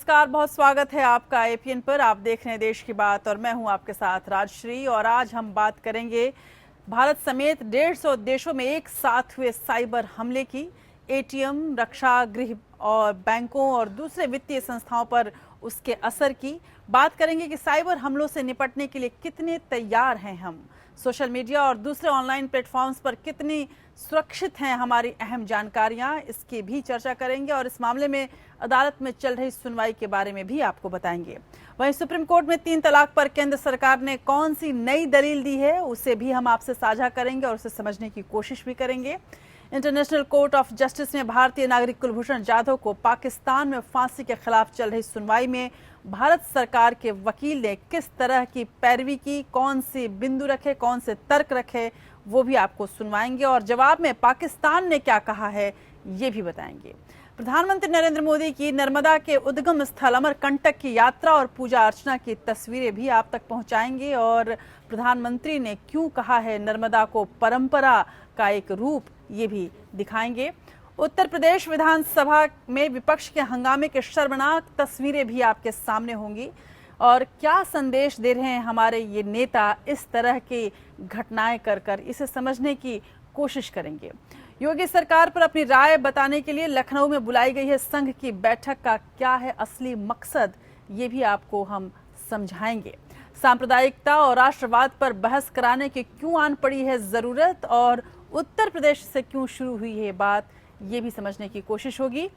नमस्कार, बहुत स्वागत है आपका एपीएन पर। आप देख रहे हैं देश की बात और मैं हूं आपके साथ राजश्री। और आज हम बात करेंगे भारत समेत 150 देशों में एक साथ हुए साइबर हमले की। एटीएम, रक्षा, गृह और बैंकों और दूसरे वित्तीय संस्थाओं पर उसके असर की बात करेंगे कि साइबर हमलों से निपटने के लिए कितने तैयार हैं हम। सोशल मीडिया और दूसरे ऑनलाइन प्लेटफॉर्म्स पर कितनी सुरक्षित हैं हमारी अहम जानकारियां, इसकी भी चर्चा करेंगे। और इस मामले में अदालत में चल रही सुनवाई के बारे में भी आपको बताएंगे। वहीं सुप्रीम कोर्ट में 3 तलाक पर केंद्र सरकार ने कौन सी नई दलील दी है, उसे भी हम आपसे साझा करेंगे और उसे समझने की कोशिश भी करेंगे। इंटरनेशनल कोर्ट ऑफ जस्टिस में भारतीय नागरिक कुलभूषण जाधव को पाकिस्तान में फांसी के खिलाफ चल रही सुनवाई में भारत सरकार के वकील ने किस तरह की पैरवी की, कौन से बिंदु रखे, कौन से तर्क रखे, वो भी आपको सुनवाएंगे। और जवाब में पाकिस्तान ने क्या कहा है, ये भी बताएंगे। प्रधानमंत्री नरेंद्र मोदी की नर्मदा के उद्गम स्थल अमरकंटक की यात्रा और पूजा अर्चना की तस्वीरें भी आप तक पहुंचाएंगे। और प्रधानमंत्री ने क्यों कहा है नर्मदा को परंपरा का एक रूप, ये भी दिखाएंगे। उत्तर प्रदेश विधानसभा में विपक्ष के हंगामे के शर्मनाक तस्वीरें भी आपके सामने होंगी। और क्या संदेश दे रहे हैं हमारे ये नेता इस तरह की घटनाएं कर इसे समझने की कोशिश करेंगे। योगी सरकार पर अपनी राय बताने के लिए लखनऊ में बुलाई गई है संघ की बैठक का क्या है असली मकसद, ये भी आपको हम समझाएंगे। सांप्रदायिकता और राष्ट्रवाद पर बहस कराने की क्यों आन पड़ी है जरूरत, और उत्तर प्रदेश से क्यों शुरू हुई है बात, ये भी समझने की कोशिश होगी।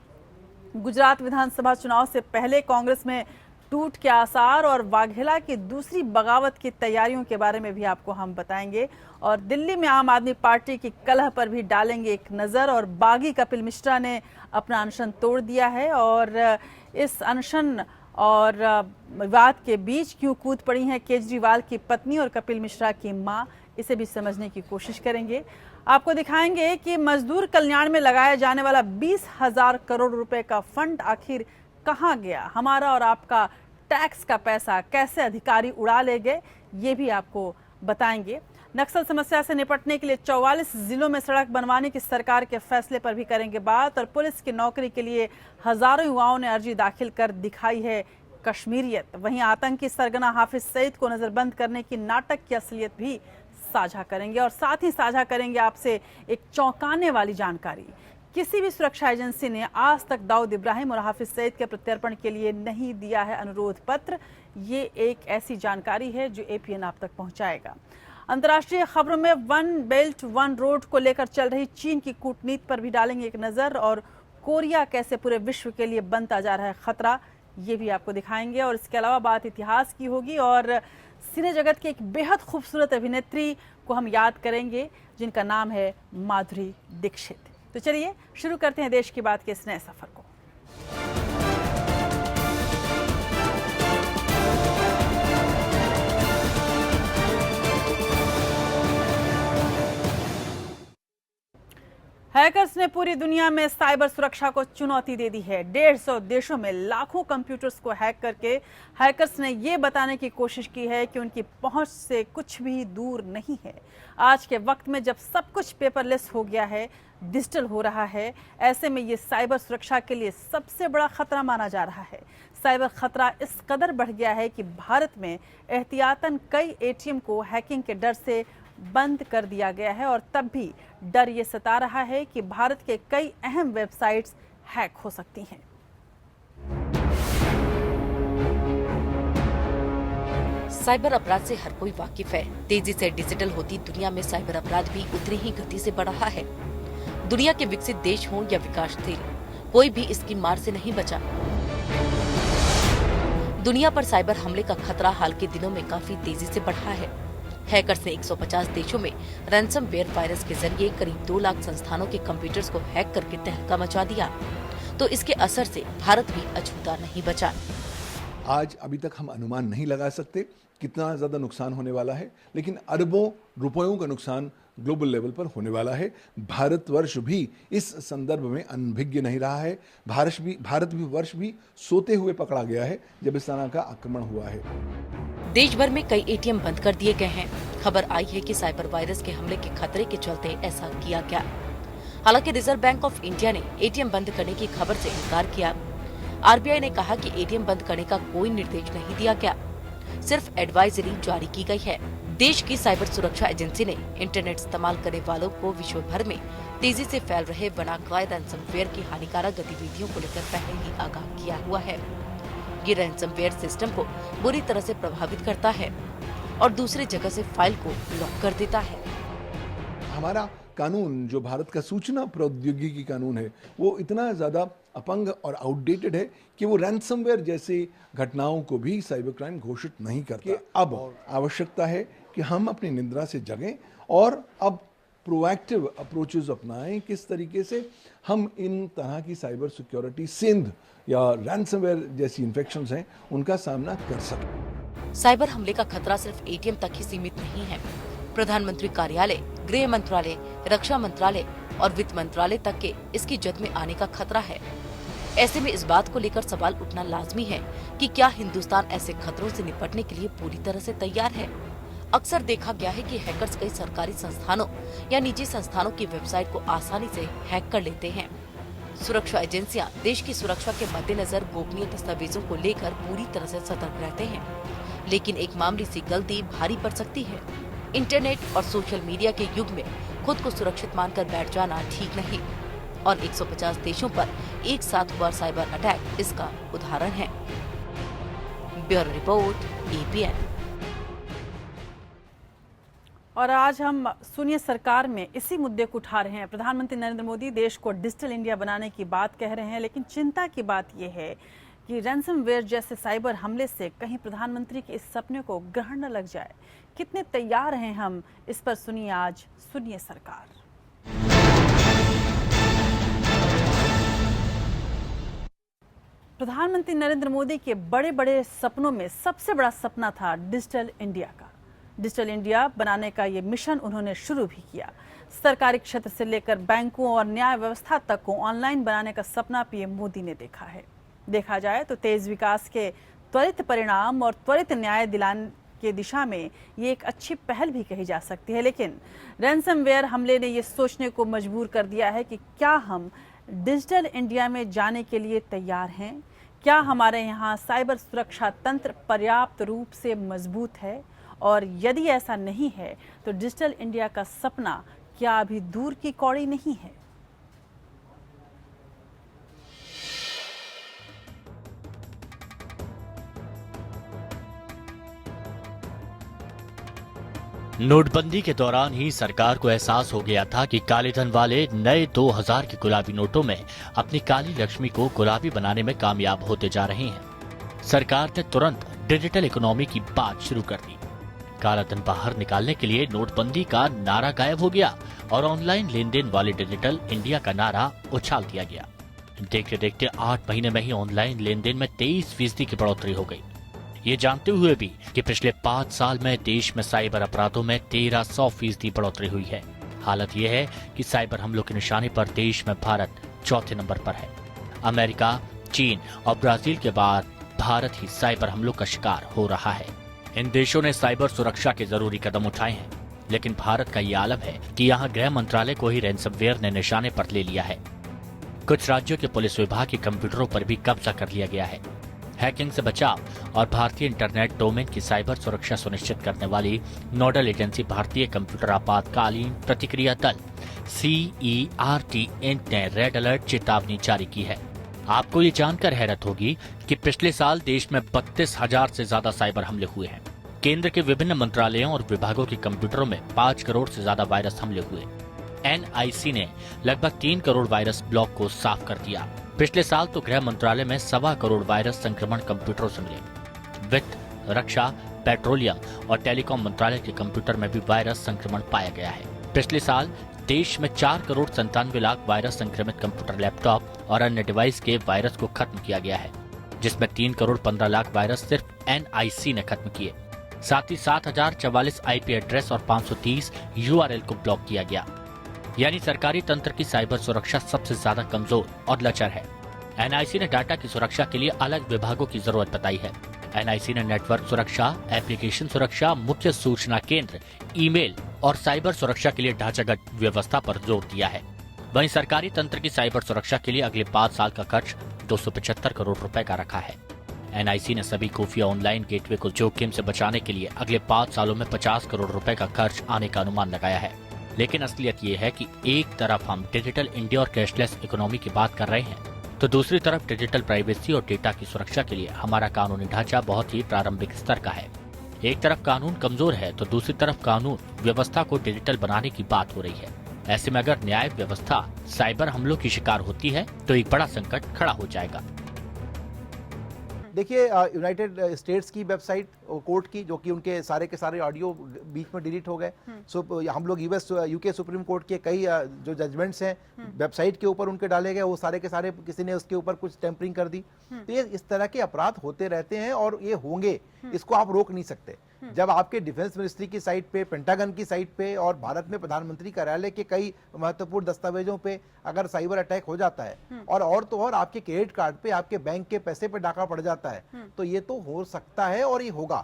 गुजरात विधानसभा चुनाव से पहले कांग्रेस में टूट के आसार और वाघेला की दूसरी बगावत की तैयारियों के बारे में भी आपको हम बताएंगे। और दिल्ली में आम आदमी पार्टी की कलह पर भी डालेंगे एक नज़र। और बागी कपिल मिश्रा ने अपना अनशन तोड़ दिया है और इस अनशन और विवाद के बीच क्यों कूद पड़ी हैं केजरीवाल की पत्नी और कपिल मिश्रा की मां, इसे भी समझने की कोशिश करेंगे। आपको दिखाएंगे कि मजदूर कल्याण में लगाया जाने वाला 20,000 करोड़ रुपए का फंड आखिर कहां गया, हमारा और आपका टैक्स का पैसा कैसे अधिकारी उड़ा ले गए, ये भी आपको बताएंगे। नक्सल समस्या से निपटने के लिए 44 जिलों में सड़क बनवाने की सरकार के फैसले पर भी करेंगे बात। और पुलिस की नौकरी के लिए हजारों युवाओं ने अर्जी दाखिल कर दिखाई है कश्मीरियत। वहीं आतंकी सरगना हाफिज सईद को नजरबंद करने की नाटक की असलियत भी साझा करेंगे। और साथ ही साझा करेंगे आपसे एक चौंकाने वाली जानकारी। किसी भी सुरक्षा एजेंसी ने आज तक दाऊद इब्राहिम और हाफिज सईद के प्रत्यर्पण के लिए नहीं दिया है अनुरोध पत्र। ये एक ऐसी जानकारी है जो एपीएन आप तक पहुंचाएगा। अंतर्राष्ट्रीय खबरों में वन बेल्ट वन रोड को लेकर चल रही चीन की कूटनीति पर भी डालेंगे एक नजर। और कोरिया कैसे पूरे विश्व के लिए बनता जा रहा है खतरा, ये भी आपको दिखाएंगे। और इसके अलावा बात इतिहास की होगी और सिने जगत की एक बेहद खूबसूरत अभिनेत्री को हम याद करेंगे जिनका नाम है माधुरी दीक्षित। तो चलिए शुरू करते हैं देश की बात के इस नए सफर को। हैकर्स ने पूरी दुनिया में साइबर सुरक्षा को चुनौती दे दी है। 150 देशों में लाखों कंप्यूटर्स को हैक करके हैकर्स ने ये बताने की कोशिश की है कि उनकी पहुंच से कुछ भी दूर नहीं है। आज के वक्त में जब सब कुछ पेपरलेस हो गया है, डिजिटल हो रहा है, ऐसे में ये साइबर सुरक्षा के लिए सबसे बड़ा खतरा माना जा रहा है। साइबर खतरा इस कदर बढ़ गया है कि भारत में एहतियातन कई एटीएम को हैकिंग के डर से बंद कर दिया गया है। और तब भी डर ये सता रहा है कि भारत के कई अहम वेबसाइट्स हैक हो सकती हैं। साइबर अपराध से हर कोई वाकिफ है। तेजी से डिजिटल होती दुनिया में साइबर अपराध भी उतनी ही गति से बढ़ रहा है। दुनिया के विकसित देश हों या विकासशील, कोई भी इसकी मार से नहीं बचा। दुनिया पर साइबर हमले का खतरा हाल के दिनों में काफी तेजी से बढ़ा है। हैकर्स ने 150 देशों में रैंसमवेयर वायरस के जरिए करीब 2 लाख संस्थानों के कंप्यूटर्स को हैक करके तहलका मचा दिया। तो इसके असर से भारत भी अछूता नहीं बचा। आज अभी तक हम अनुमान नहीं लगा सकते कितना ज्यादा नुकसान होने वाला है, लेकिन अरबों रुपयों का नुकसान ग्लोबल लेवल पर होने वाला है। भारतवर्ष भी इस संदर्भ में अनभिज्ञ नहीं रहा है। भारत भी सोते हुए पकड़ा गया है जब इस तरह का आक्रमण हुआ है। देश भर में कई एटीएम बंद कर दिए गए हैं। खबर आई है कि साइबर वायरस के हमले के खतरे के चलते ऐसा किया गया। हालांकि रिजर्व बैंक ऑफ इंडिया ने एटीएम बंद करने की खबर से इनकार किया। आरबीआई ने कहा कि एटीएम बंद करने का कोई निर्देश नहीं दिया गया, सिर्फ एडवाइजरी जारी की गई है। देश की साइबर सुरक्षा एजेंसी ने इंटरनेट इस्तेमाल करने वालों को विश्व भर में तेजी से फैल रहे वनाक्राय रैंसमवेयर की हानिकारक गतिविधियों को लेकर पहले ही आगाह किया हुआ है। ये रैंसमवेयर सिस्टम को बुरी तरह से प्रभावित करता है और दूसरी जगह से फाइल को लॉक कर देता है। हमारा कानून, जो भारत का सूचना प्रौद्योगिकी कानून है, वो इतना ज़्यादा अपंग और आउटडेटेड है कि वो रैंसमवेयर जैसी घटनाओं को भी साइबर क्राइम घोषित नहीं करता। अब आवश्यकता है कि हम अपनी निद्रा से जगें और अब प्रोएक्टिव अप्रोचेस अपनाएं। किस तरीके से हम इन तरह की साइबर सिक्योरिटी सिंध या रैंसमवेयर जैसी इन्फेक्शंस हैं, उनका सामना कर सकें। साइबर हमले का खतरा सिर्फ एटीएम तक ही सीमित नहीं है। प्रधानमंत्री कार्यालय, गृह मंत्रालय, रक्षा मंत्रालय और वित्त मंत्रालय तक के इसकी जद में आने का खतरा है। ऐसे में इस बात को लेकर सवाल उठना लाजमी है कि क्या हिंदुस्तान ऐसे खतरों से निपटने के लिए पूरी तरह से तैयार है। अक्सर देखा गया है कि हैकर्स कई सरकारी संस्थानों या निजी संस्थानों की वेबसाइट को आसानी से हैक कर लेते हैं। सुरक्षा एजेंसियां देश की सुरक्षा के मद्देनजर गोपनीय दस्तावेजों को लेकर पूरी तरह से सतर्क रहते हैं, लेकिन एक मामूली सी गलती भारी पड़ सकती है। इंटरनेट और सोशल मीडिया के युग में खुद को सुरक्षित मानकर बैठ जाना ठीक नहीं, और 150 देशों पर एक साथ हुआ साइबर अटैक इसका उदाहरण है। Bureau report, APN। और आज हम सुनिए सरकार में इसी मुद्दे को उठा रहे हैं। प्रधानमंत्री नरेंद्र मोदी देश को डिजिटल इंडिया बनाने की बात कह रहे हैं, लेकिन चिंता की बात यह है कि रैंसमवेयर जैसे साइबर हमले से कहीं प्रधानमंत्री के इस सपने को ग्रहण न लग जाए। कितने तैयार हैं हम, इस पर सुनिए आज सुनिए सरकार। प्रधानमंत्री नरेंद्र मोदी के बड़े बड़े सपनों में सबसे बड़ा सपना था डिजिटल इंडिया का। डिजिटल इंडिया बनाने का ये मिशन उन्होंने शुरू भी किया। सरकारी क्षेत्र से लेकर बैंकों और न्याय व्यवस्था तक को ऑनलाइन बनाने का सपना पीएम मोदी ने देखा है। देखा जाए तो तेज विकास के त्वरित परिणाम और त्वरित न्याय दिलाने की दिशा में ये एक अच्छी पहल भी कही जा सकती है, लेकिन रैंसमवेयर हमले ने ये सोचने को मजबूर कर दिया है कि क्या हम डिजिटल इंडिया में जाने के लिए तैयार हैं? क्या हमारे यहाँ साइबर सुरक्षा तंत्र पर्याप्त रूप से मजबूत है? और यदि ऐसा नहीं है तो डिजिटल इंडिया का सपना क्या अभी दूर की कौड़ी नहीं है? नोटबंदी के दौरान ही सरकार को एहसास हो गया था कि काले धन वाले नए 2000 के गुलाबी नोटों में अपनी काली लक्ष्मी को गुलाबी बनाने में कामयाब होते जा रहे हैं। सरकार ने तुरंत डिजिटल इकोनॉमी की बात शुरू कर दी। काला धन बाहर निकालने के लिए नोटबंदी का नारा गायब हो गया और ऑनलाइन लेन देन वाले डिजिटल इंडिया का नारा उछाल दिया गया। देखते देखते 8 महीने में ही ऑनलाइन लेन देन में 23% की बढ़ोतरी हो गई। ये जानते हुए भी कि पिछले 5 साल में देश में साइबर अपराधों में 1300% बढ़ोतरी हुई है। हालत यह है कि साइबर हमलों के निशाने पर देश में भारत चौथे नंबर पर है। अमेरिका, चीन और ब्राजील के बाद भारत ही साइबर हमलों का शिकार हो रहा है। इन देशों ने साइबर सुरक्षा के जरूरी कदम उठाए हैं, लेकिन भारत का ये आलम है कि यहाँ गृह मंत्रालय को ही रैंसमवेयर ने निशाने पर ले लिया है। कुछ राज्यों के पुलिस विभाग के कंप्यूटरों पर भी कब्जा कर लिया गया है। हैकिंग से बचाव और भारतीय इंटरनेट डोमेन की साइबर सुरक्षा सुनिश्चित करने वाली नोडल एजेंसी भारतीय कंप्यूटर आपातकालीन प्रतिक्रिया दल CERT ने रेड अलर्ट चेतावनी जारी की है। आपको ये जानकर हैरत होगी कि पिछले साल देश में 32,000 से ज्यादा साइबर हमले हुए हैं। केंद्र के विभिन्न मंत्रालयों और विभागों के कंप्यूटरों में 5 करोड़ से ज्यादा वायरस हमले हुए। NIC ने लगभग 3 करोड़ वायरस ब्लॉक को साफ कर दिया। पिछले साल तो गृह मंत्रालय में 1.25 करोड़ वायरस संक्रमण कंप्यूटरों से मिले। वित्त, रक्षा, पेट्रोलियम और टेलीकॉम मंत्रालय के कंप्यूटर में भी वायरस संक्रमण पाया गया है। पिछले साल देश में 4 करोड़ 97 लाख वायरस संक्रमित कंप्यूटर, लैपटॉप और अन्य डिवाइस के वायरस को खत्म किया गया है, जिसमें 3 करोड़ 15 लाख वायरस सिर्फ NIC ने खत्म किए। साथ ही 7044 IP एड्रेस और 530 URL को ब्लॉक किया गया। यानी सरकारी तंत्र की साइबर सुरक्षा सबसे ज्यादा कमजोर और लचर है। NIC ने डाटा की सुरक्षा के लिए अलग विभागों की जरूरत बताई है। NIC ने नेटवर्क सुरक्षा, एप्लीकेशन सुरक्षा, मुख्य सूचना केंद्र, ईमेल और साइबर सुरक्षा के लिए ढांचागत व्यवस्था पर जोर दिया है। वहीं सरकारी तंत्र की साइबर सुरक्षा के लिए अगले 5 साल का खर्च 275 करोड़ रुपए का रखा है। NIC ने सभी खुफिया ऑनलाइन गेटवे को जोखिम से बचाने के लिए अगले 5 सालों में 50 करोड़ रुपए का खर्च आने का अनुमान लगाया है। लेकिन असलियत ये है कि एक तरफ हम डिजिटल इंडिया और कैशलेस इकोनॉमी की बात कर रहे हैं, तो दूसरी तरफ डिजिटल प्राइवेसी और डेटा की सुरक्षा के लिए हमारा कानूनी ढांचा बहुत ही प्रारंभिक स्तर का है। एक तरफ कानून कमजोर है तो दूसरी तरफ कानून व्यवस्था को डिजिटल बनाने की बात हो रही है। ऐसे में अगर न्याय व्यवस्था साइबर हमलों की शिकार होती है तो एक बड़ा संकट खड़ा हो जाएगा। देखिए, यूनाइटेड स्टेट्स की वेबसाइट कोर्ट की, जो कि उनके सारे के सारे ऑडियो बीच में डिलीट हो गए। सो हम लोग यूके सुप्रीम कोर्ट के कई जो जजमेंट्स हैं वेबसाइट के ऊपर उनके डाले गए, वो सारे के सारे किसी ने उसके ऊपर कुछ टेम्परिंग कर दी। तो ये इस तरह के अपराध होते रहते हैं और ये होंगे, इसको आप रोक नहीं सकते। जब आपके डिफेंस मिनिस्ट्री की साइट पे, पेंटागन की साइट पे और भारत में प्रधानमंत्री कार्यालय के कई महत्वपूर्ण दस्तावेजों पे अगर साइबर अटैक हो जाता है और तो और आपके क्रेडिट कार्ड पे, आपके बैंक के पैसे पे डाका पड़ जाता है, तो ये तो हो सकता है और ये होगा।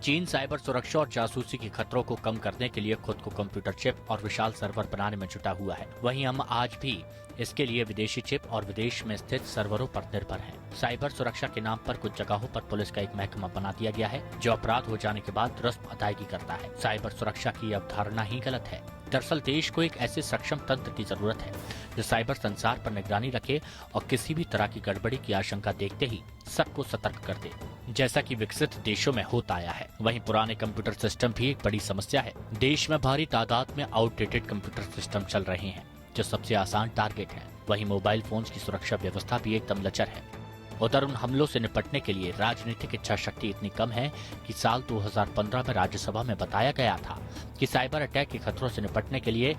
चीन साइबर सुरक्षा और जासूसी के खतरों को कम करने के लिए खुद को कंप्यूटर चिप और विशाल सर्वर बनाने में जुटा हुआ है। वहीं हम आज भी इसके लिए विदेशी चिप और विदेश में स्थित सर्वरों पर निर्भर हैं। साइबर सुरक्षा के नाम पर कुछ जगहों पर पुलिस का एक महकमा बना दिया गया है जो अपराध हो जाने के बाद तुरंत अदायगी करता है। साइबर सुरक्षा की अवधारणा ही गलत है। दरअसल देश को एक ऐसे सक्षम तंत्र की जरूरत है जो साइबर संसार पर निगरानी रखे और किसी भी तरह की गड़बड़ी की आशंका देखते ही सबको सतर्क कर दे, जैसा कि विकसित देशों में होता आया है। वहीं पुराने कंप्यूटर सिस्टम भी एक बड़ी समस्या है। देश में भारी तादाद में आउटडेटेड कंप्यूटर सिस्टम चल रहे हैं जो सबसे आसान टारगेट है। वहीं मोबाइल फोन्स की सुरक्षा व्यवस्था भी एकदम लचर है। उधर उन हमलों से निपटने के लिए राजनीतिक इच्छा शक्ति इतनी कम है कि साल 2015 में राज्यसभा में बताया गया था कि साइबर अटैक के खतरों से निपटने के लिए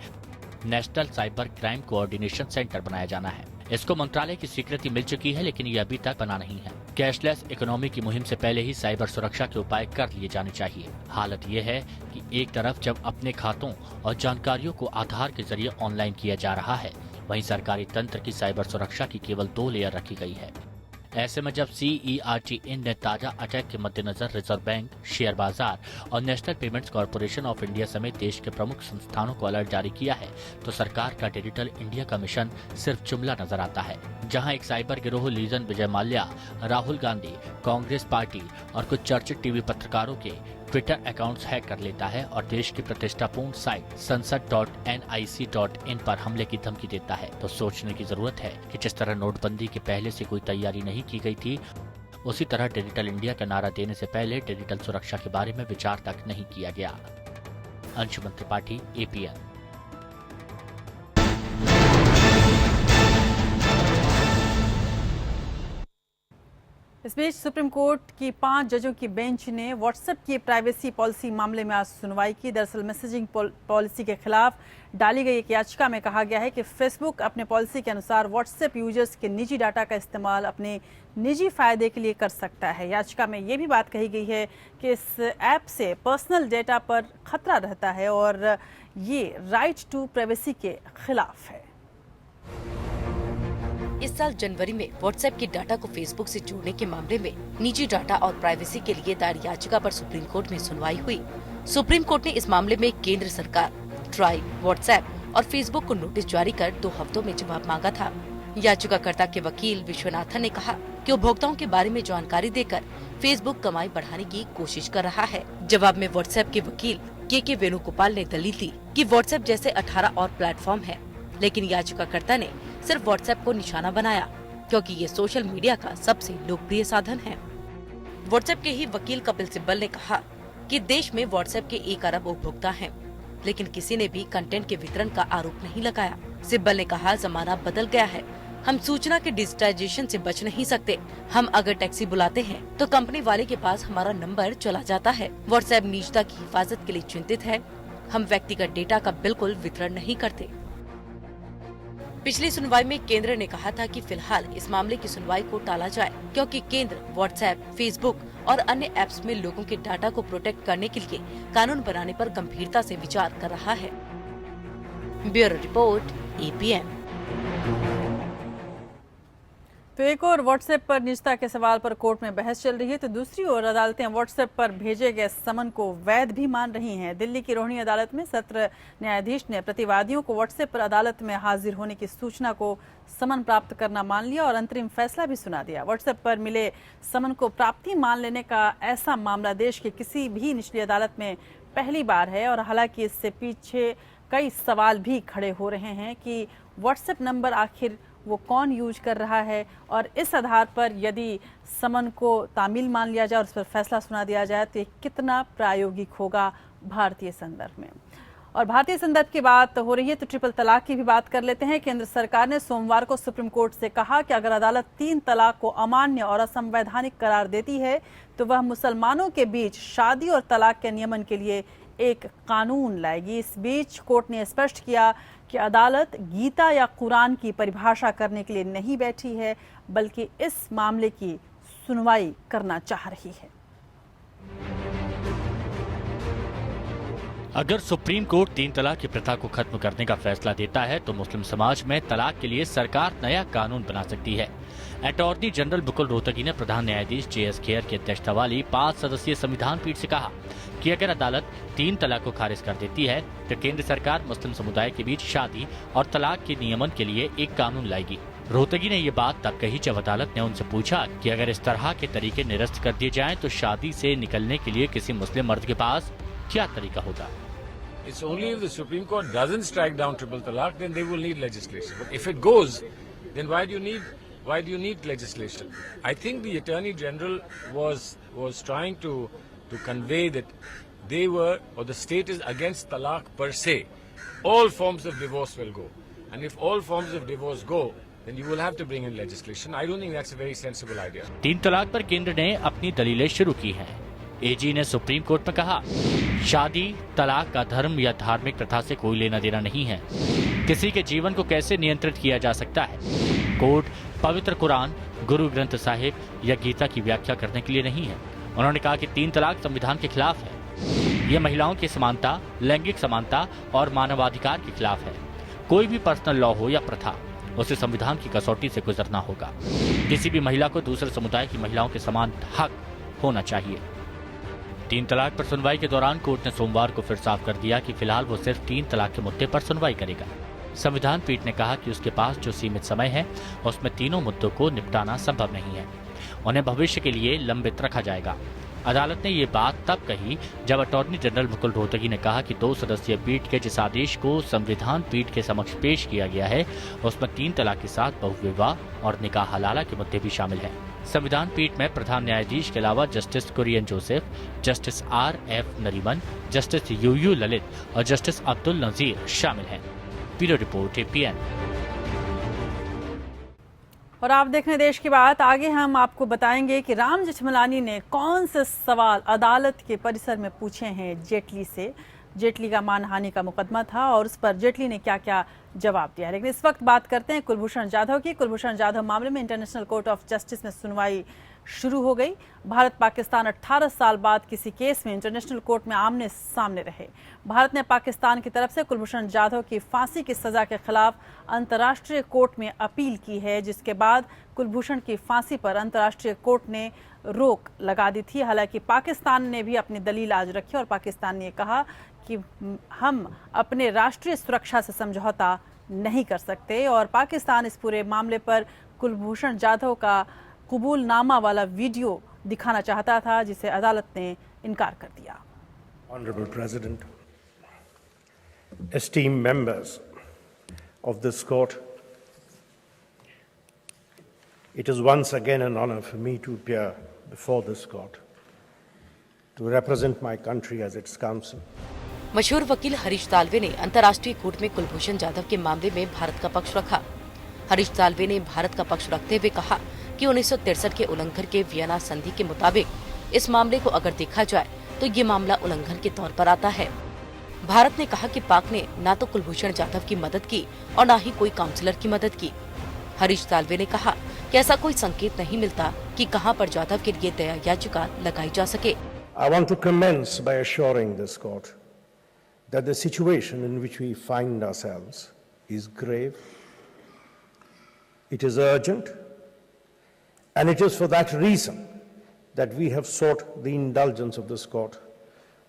national cyber crime coordination centre बनाया जाना है। इसको मंत्रालय की स्वीकृति मिल चुकी है, लेकिन ये अभी तक बना नहीं है। कैशलेस इकोनॉमी की मुहिम से पहले ही साइबर सुरक्षा के उपाय कर लिए जाने चाहिए। हालत ये है कि एक तरफ जब अपने खातों और जानकारियों को आधार के जरिए ऑनलाइन किया जा रहा है, वहीं सरकारी तंत्र की साइबर सुरक्षा की केवल 2 लेयर रखी गई है। ऐसे में जब CERT ने ताजा अटैक के मद्देनजर रिजर्व बैंक, शेयर बाजार और national payments corporation of India समेत देश के प्रमुख संस्थानों को अलर्ट जारी किया है, तो सरकार का डिजिटल इंडिया का मिशन सिर्फ जुमला नजर आता है। जहां एक साइबर गिरोह लीजन विजय माल्या, राहुल गांधी, कांग्रेस पार्टी और कुछ चर्चित टीवी पत्रकारों के ट्विटर अकाउंट्स हैक कर लेता है और देश की प्रतिष्ठापूर्ण साइट संसद.nic.in पर हमले की धमकी देता है, तो सोचने की जरूरत है कि जिस तरह नोटबंदी के पहले से कोई तैयारी नहीं की गई थी, उसी तरह डिजिटल इंडिया का नारा देने से पहले डिजिटल सुरक्षा के बारे में विचार तक नहीं किया गया। अंशुमन त्रिपाठी, APN। इस बीच सुप्रीम कोर्ट की 5 जजों की बेंच ने व्हाट्सएप की प्राइवेसी पॉलिसी मामले में आज सुनवाई की। दरअसल मैसेजिंग पॉलिसी के खिलाफ डाली गई एक याचिका में कहा गया है कि फेसबुक अपने पॉलिसी के अनुसार व्हाट्सएप यूजर्स के निजी डाटा का इस्तेमाल अपने निजी फायदे के लिए कर सकता है। याचिका में ये भी बात कही गई है कि इस ऐप से पर्सनल डेटा पर खतरा रहता है और ये राइट टू प्राइवेसी के खिलाफ है। इस साल जनवरी में व्हाट्सएप के डाटा को फेसबुक से जोड़ने के मामले में निजी डाटा और प्राइवेसी के लिए दायर याचिका पर सुप्रीम कोर्ट में सुनवाई हुई। सुप्रीम कोर्ट ने इस मामले में केंद्र सरकार, ट्राई, व्हाट्सएप और फेसबुक को नोटिस जारी कर 2 हफ्तों में जवाब मांगा था। याचिकाकर्ता के वकील विश्वनाथन ने कहा कि उपभोक्ताओं के बारे में जानकारी देकर फेसबुक कमाई बढ़ाने की कोशिश कर रहा है। जवाब में व्हाट्सएप के वकील के वेणुगोपाल ने दलील दी कि व्हाट्सएप जैसे 18 और प्लेटफॉर्म है, लेकिन याचिकाकर्ता ने सिर्फ व्हाट्सएप को निशाना बनाया क्योंकि ये सोशल मीडिया का सबसे लोकप्रिय साधन है। व्हाट्सएप के ही वकील कपिल सिब्बल ने कहा कि देश में व्हाट्सएप के 1 अरब उपभोक्ता हैं, लेकिन किसी ने भी कंटेंट के वितरण का आरोप नहीं लगाया। सिब्बल ने कहा, जमाना बदल गया है, हम सूचना के डिजिटाइजेशन से बच नहीं सकते। हम अगर टैक्सी बुलाते हैं तो कंपनी वाले के पास हमारा नंबर चला जाता है। व्हाट्सएप निजता की हिफाजत के लिए चिंतित है। हम व्यक्तिगत डेटा का बिल्कुल वितरण नहीं करते। पिछली सुनवाई में केंद्र ने कहा था कि फिलहाल इस मामले की सुनवाई को टाला जाए क्योंकि केंद्र व्हाट्सएप, फेसबुक और अन्य ऐप्स में लोगों के डाटा को प्रोटेक्ट करने के लिए कानून बनाने पर गंभीरता से विचार कर रहा है। Bureau report, APN। तो एक और व्हाट्सएप पर निजता के सवाल पर कोर्ट में बहस चल रही है, तो दूसरी ओर अदालतें व्हाट्सएप पर भेजे गए समन को वैध भी मान रही हैं। दिल्ली की रोहिणी अदालत में सत्र न्यायाधीश ने प्रतिवादियों को व्हाट्सएप पर अदालत में हाजिर होने की सूचना को समन प्राप्त करना मान लिया और अंतरिम फैसला भी सुना दिया। व्हाट्सएप पर मिले समन को प्राप्ति मान लेने का ऐसा मामला देश के किसी भी निचली अदालत में पहली बार है और हालांकि इससे पीछे कई सवाल भी खड़े हो रहे हैं कि व्हाट्सएप नंबर आखिर वो कौन यूज कर रहा है और इस आधार पर यदि समन को तामील मान लिया जाए और उस पर फैसला सुना दिया जाए तो ये कितना प्रायोगिक होगा भारतीय संदर्भ में। और भारतीय संदर्भ की बात हो रही है तो ट्रिपल तलाक की भी बात कर लेते हैं। केंद्र सरकार ने सोमवार को सुप्रीम कोर्ट से कहा कि अगर अदालत 3 तलाक को अमान्य और असंवैधानिक करार देती है तो वह मुसलमानों के बीच शादी और तलाक के नियमन के लिए एक कानून लाएगी। इस बीच कोर्ट ने स्पष्ट किया कि अदालत गीता या कुरान की परिभाषा करने के लिए नहीं बैठी है बल्कि इस मामले की सुनवाई करना चाह रही है। अगर सुप्रीम कोर्ट 3 तलाक की प्रथा को खत्म करने का फैसला देता है तो मुस्लिम समाज में तलाक के लिए सरकार नया कानून बना सकती है। अटॉर्नी जनरल मुकुल रोहतगी ने प्रधान न्यायाधीश JS खेर की अध्यक्षता वाली 5 सदस्यीय संविधान पीठ से कहा कि अगर अदालत 3 तलाक को खारिज कर देती है तो केंद्र सरकार मुस्लिम समुदाय के बीच शादी और तलाक के नियमन के लिए एक कानून लाएगी। रोहतगी ने ये बात तब कही जब अदालत ने उनसे पूछा कि अगर इस तरह के तरीके निरस्त कर दिए जाएं तो शादी से निकलने के लिए किसी मुस्लिम मर्द के पास क्या तरीका होगा। It's only if the Supreme Court doesn't strike down triple talaq, then they will need legislation. But if it goes, then why do you need legislation? I think the Attorney General was trying to convey that they were, or the state is against talaq per se. All forms of divorce will go, and if all forms of divorce go, then you will have to bring in legislation. I don't think that's a very sensible idea. 3 तलाक पर केंद्र ने अपनी दलीलें शुरू की हैं। AG ने सुप्रीम कोर्ट में कहा, शादी तलाक का धर्म या धार्मिक प्रथा से कोई लेना देना नहीं है। किसी के जीवन को कैसे नियंत्रित किया जा सकता है। कोर्ट पवित्र कुरान, गुरु ग्रंथ साहिब या गीता की व्याख्या करने के लिए नहीं है। उन्होंने कहा कि 3 तलाक संविधान के खिलाफ है। ये महिलाओं की समानता, लैंगिक समानता और मानवाधिकार के खिलाफ है। कोई भी पर्सनल लॉ हो या प्रथा, उसे संविधान की कसौटी से गुजरना होगा। किसी भी महिला को दूसरे समुदाय की महिलाओं के समान हक होना चाहिए। 3 तलाक पर सुनवाई के दौरान कोर्ट ने सोमवार को फिर साफ कर दिया कि फिलहाल वो सिर्फ 3 तलाक के मुद्दे पर सुनवाई करेगा। संविधान पीठ ने कहा कि उसके पास जो सीमित समय है उसमें तीनों मुद्दों को निपटाना संभव नहीं है। उन्हें भविष्य के लिए लंबित रखा जाएगा। अदालत ने ये बात तब कही जब अटॉर्नी जनरल मुकुल रोहतगी ने कहा कि 2 सदस्यीय पीठ के जिस आदेश को संविधान पीठ के समक्ष पेश किया गया है उसमें 3 तलाक के साथ बहुविवाह और निकाह हलाला के मुद्दे भी शामिल हैं। संविधान पीठ में प्रधान न्यायाधीश के अलावा justice Kurian Joseph, justice RF Nariman, justice UU Lalit और जस्टिस अब्दुल नजीर शामिल हैं। Bureau report APN। और आप देख रहे हैं देश की बात। आगे हम आपको बताएंगे कि राम जेठमलानी ने कौन से सवाल अदालत के परिसर में पूछे हैं जेटली से। जेटली का मानहानि का मुकदमा था और उस पर जेटली ने क्या क्या जवाब दिया। लेकिन इस वक्त बात करते हैं कुलभूषण जाधव की। कुलभूषण जाधव मामले में इंटरनेशनल कोर्ट ऑफ जस्टिस में सुनवाई शुरू हो गई। भारत पाकिस्तान 18 साल बाद किसी केस में इंटरनेशनल कोर्ट में आमने सामने रहे। भारत ने पाकिस्तान की तरफ से कुलभूषण जाधव की फांसी की सजा के खिलाफ अंतर्राष्ट्रीय कोर्ट में अपील की है, जिसके बाद कुलभूषण की फांसी पर अंतर्राष्ट्रीय कोर्ट ने रोक लगा दी थी। हालांकि पाकिस्तान ने भी अपनी दलील आज रखी और पाकिस्तान ने कहा कि हम अपने राष्ट्रीय सुरक्षा से समझौता नहीं कर सकते और पाकिस्तान इस पूरे मामले पर कुलभूषण जाधव का कबूलनामा वाला वीडियो दिखाना चाहता था, जिसे अदालत ने इनकार कर दिया। Honorable President, esteemed members of this court, it is once again an honor for me to appear before this court to represent my country as its counsel. मशहूर वकील हरीश साल्वे ने अंतर्राष्ट्रीय कोर्ट में कुलभूषण जाधव के मामले में भारत का पक्ष रखा। हरीश साल्वे ने भारत का पक्ष रखते हुए कहा कि 1963 के उल्लंघन के वियना संधि के मुताबिक इस मामले को अगर देखा जाए तो ये मामला उल्लंघन के तौर पर आता है। भारत ने कहा कि पाक ने न तो कुलभूषण जाधव की मदद की और न ही कोई काउंसलर की मदद की। हरीश साल्वे ने कहा कि ऐसा कोई संकेत नहीं मिलता कि कहां पर जाधव के लिए दया याचिका लगाई जा सके। I want to commence by assuring this court that the situation in which we find ourselves is grave, it is urgent, And it is for that reason that we have sought the indulgence of this court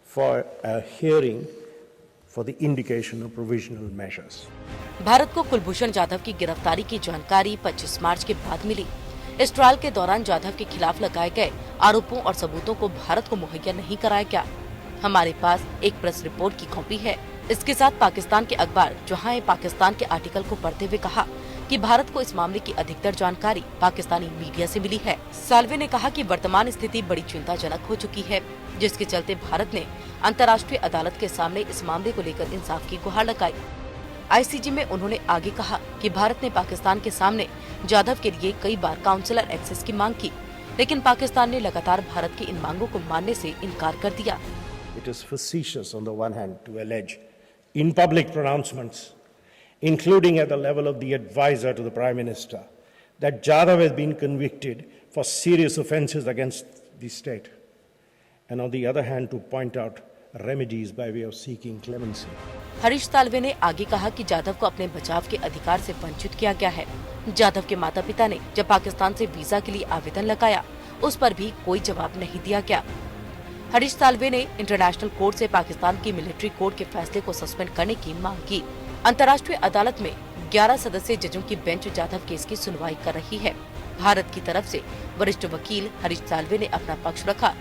for a hearing for the indication of provisional measures. Bharat को कुलभूषण जाधव की गिरफ्तारी की जानकारी 25 मार्च के बाद मिली। इस trial के दौरान जाधव के खिलाफ लगाए गए आरोपों और सबूतों को भारत को मुहैया नहीं कराया गया। हमारे पास एक प्रेस रिपोर्ट की कॉपी है। इसके साथ पाकिस्तान के अखबार जहां पाकिस्तान के आर्टिकल को पढ़ते हुए कहा कि भारत को इस मामले की अधिकतर जानकारी पाकिस्तानी मीडिया से मिली है। साल्वे ने कहा कि वर्तमान स्थिति बड़ी चिंताजनक हो चुकी है, जिसके चलते भारत ने अंतर्राष्ट्रीय अदालत के सामने इस मामले को लेकर इंसाफ की गुहार लगाई। आईसीजे में उन्होंने आगे कहा कि भारत ने पाकिस्तान के सामने जाधव के लिए कई बार काउंसलर एक्सेस की मांग की, लेकिन पाकिस्तान ने लगातार भारत की इन मांगों को मानने से इनकार कर दिया। It is facetious on the one hand to allege in public pronouncements, including at the level of the advisor to the Prime Minister, that Jadhav has been convicted for serious offences against the state, and on the other hand to point out remedies by way of seeking clemency. Harish Salve ने आगे कहा कि जाधव को अपने बचाव के अधिकार से वंचित किया गया है। जाधव के माता पिता ने जब पाकिस्तान से वीजा के लिए आवेदन लगाया, उस पर भी कोई जवाब नहीं दिया गया। हरीश साल्वे ने इंटरनेशनल कोर्ट से पाकिस्तान की मिलिट्री कोर्ट के फैसले को सस्पेंड करने की मांग की। अंतर्राष्ट्रीय अदालत में 11 सदस्यीय जजों की बेंच जाधव केस की सुनवाई कर रही है। भारत की तरफ से वरिष्ठ वकील हरीश साल्वे ने अपना पक्ष रखा,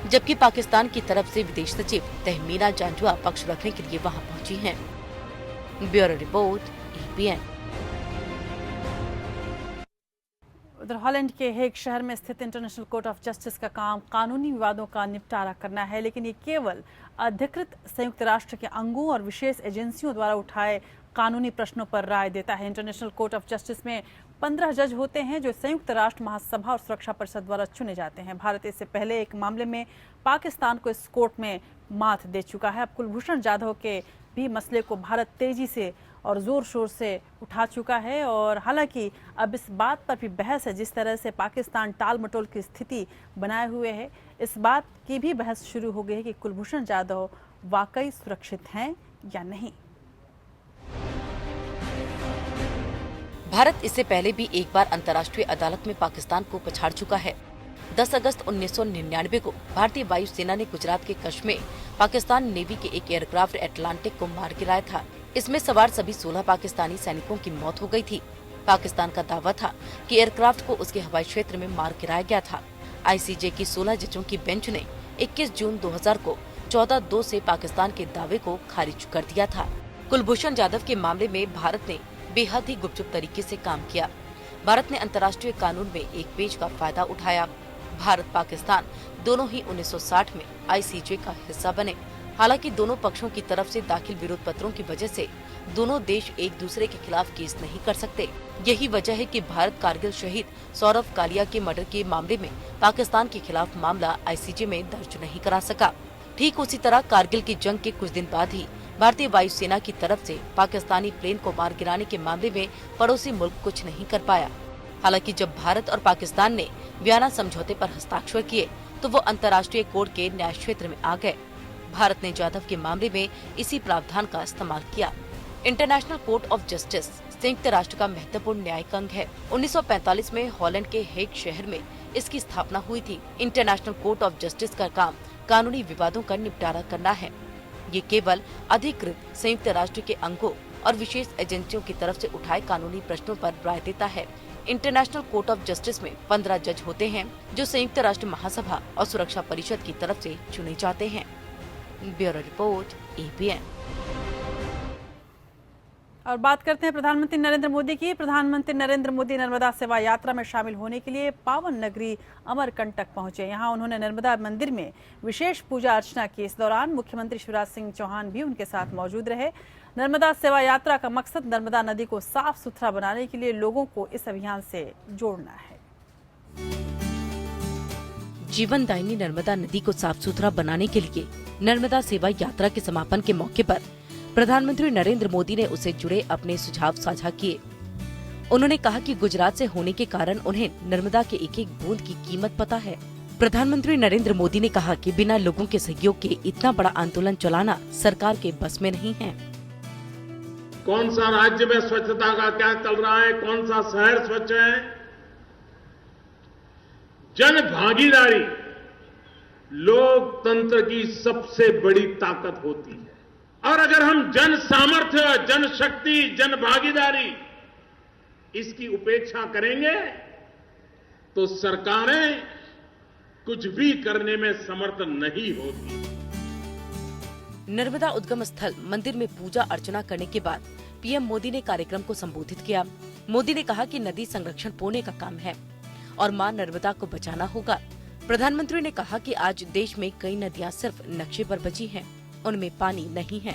जबकि पाकिस्तान की तरफ से विदेश सचिव तहमीना जांजुआ पक्ष रखने के लिए वहां पहुंची हैं। Bureau report, EPN। उधर हॉलैंड के हेग शहर में स्थित इंटरनेशनल कोर्ट ऑफ जस्टिस का काम कानूनी विवादों का निपटारा करना है, लेकिन ये केवल अधिकृत संयुक्त राष्ट्र के अंगों और विशेष एजेंसियों द्वारा उठाए कानूनी प्रश्नों पर राय देता है। इंटरनेशनल कोर्ट ऑफ जस्टिस में 15 जज होते हैं जो संयुक्त राष्ट्र महासभा और सुरक्षा परिषद द्वारा चुने जाते हैं। भारत इससे पहले एक मामले में पाकिस्तान को इस कोर्ट में मात दे चुका है। अब कुलभूषण जाधव के भी मसले को भारत तेजी से और जोर शोर से उठा चुका है, और हालांकि अब इस बात पर भी बहस है, जिस तरह से पाकिस्तान टाल मटोल की स्थिति बनाए हुए है, इस बात की भी बहस शुरू हो गई है कि कुलभूषण जाधव वाकई सुरक्षित हैं या नहीं। भारत इससे पहले भी एक बार अंतर्राष्ट्रीय अदालत में पाकिस्तान को पछाड़ चुका है। 10 अगस्त 1999 को भारतीय वायुसेना ने गुजरात के कच्छ में पाकिस्तान नेवी के एक एयरक्राफ्ट एटलांटिक को मार गिराया था। इसमें सवार सभी 16 पाकिस्तानी सैनिकों की मौत हो गई थी। पाकिस्तान का दावा था कि एयरक्राफ्ट को उसके हवाई क्षेत्र में मार गिराया गया था। आईसीजे की 16 जजों की बेंच ने 21 जून 2000 को 14-2 से पाकिस्तान के दावे को खारिज कर दिया था। कुलभूषण जाधव के मामले में भारत ने बेहद ही गुपचुप तरीके से काम किया। भारत ने अंतर्राष्ट्रीय कानून में एक पेज का फायदा उठाया। भारत पाकिस्तान दोनों ही 1960 में आईसीजे का हिस्सा बने। हालांकि दोनों पक्षों की तरफ से दाखिल विरोध पत्रों की वजह से दोनों देश एक दूसरे के खिलाफ केस नहीं कर सकते। यही वजह है कि भारत कारगिल शहीद सौरभ कालिया के मर्डर के मामले में पाकिस्तान के खिलाफ मामला आईसीजे में दर्ज नहीं करा सका। ठीक उसी तरह कारगिल की जंग के कुछ दिन बाद ही भारतीय वायुसेना की तरफ से पाकिस्तानी प्लेन को मार गिराने के मामले में पड़ोसी मुल्क कुछ नहीं कर पाया। हालांकि जब भारत और पाकिस्तान ने वियना समझौते पर हस्ताक्षर किए तो वो अंतर्राष्ट्रीय कोर्ट के न्याय क्षेत्र में आ गए। भारत ने जाधव के मामले में इसी प्रावधान का इस्तेमाल किया। इंटरनेशनल कोर्ट ऑफ जस्टिस संयुक्त राष्ट्र का महत्वपूर्ण न्यायिक अंग है। 1945 में हॉलैंड के हेग शहर में इसकी स्थापना हुई थी। इंटरनेशनल कोर्ट ऑफ जस्टिस का काम कानूनी विवादों का निपटारा करना है। ये केवल अधिकृत संयुक्त राष्ट्र के अंगों और विशेष एजेंसियों की तरफ से उठाए कानूनी प्रश्नों पर राय देता है। इंटरनेशनल कोर्ट ऑफ जस्टिस में 15 जज होते हैं जो संयुक्त राष्ट्र महासभा और सुरक्षा परिषद की तरफ से चुने जाते हैं। Bureau report, EPN। और बात करते हैं प्रधानमंत्री नरेंद्र मोदी की। प्रधानमंत्री नरेंद्र मोदी नर्मदा सेवा यात्रा में शामिल होने के लिए पावन नगरी अमरकंटक पहुंचे। यहां उन्होंने नर्मदा मंदिर में विशेष पूजा अर्चना की। इस दौरान मुख्यमंत्री शिवराज सिंह चौहान भी उनके साथ मौजूद रहे। नर्मदा सेवा यात्रा का मकसद नर्मदा नदी को साफ सुथरा बनाने के लिए लोगों को इस अभियान से जोड़ना है। जीवनदायिनी नर्मदा नदी को साफ सुथरा बनाने के लिए नर्मदा सेवा यात्रा के समापन के मौके पर प्रधानमंत्री नरेंद्र मोदी ने उससे जुड़े अपने सुझाव साझा किए। उन्होंने कहा कि गुजरात से होने के कारण उन्हें नर्मदा के एक एक बूंद की कीमत पता है। प्रधानमंत्री नरेंद्र मोदी ने कहा कि बिना लोगों के सहयोग के इतना बड़ा आंदोलन चलाना सरकार के बस में नहीं है। कौन सा राज्य में स्वच्छता का क्या चल रहा है, कौन सा शहर स्वच्छ है, जन भागीदारी लोकतंत्र की सबसे बड़ी ताकत होती है और अगर हम जन सामर्थ्य, जन शक्ति, जन भागीदारी इसकी उपेक्षा करेंगे तो सरकारें कुछ भी करने में समर्थ नहीं होगी। नर्मदा उद्गम स्थल मंदिर में पूजा अर्चना करने के बाद पीएम मोदी ने कार्यक्रम को संबोधित किया। मोदी ने कहा कि नदी संरक्षण पुण्य का काम है और मां नर्मदा को बचाना होगा। प्रधानमंत्री ने कहा कि आज देश में कई नदियां सिर्फ नक्शे पर बची हैं, उनमें पानी नहीं है।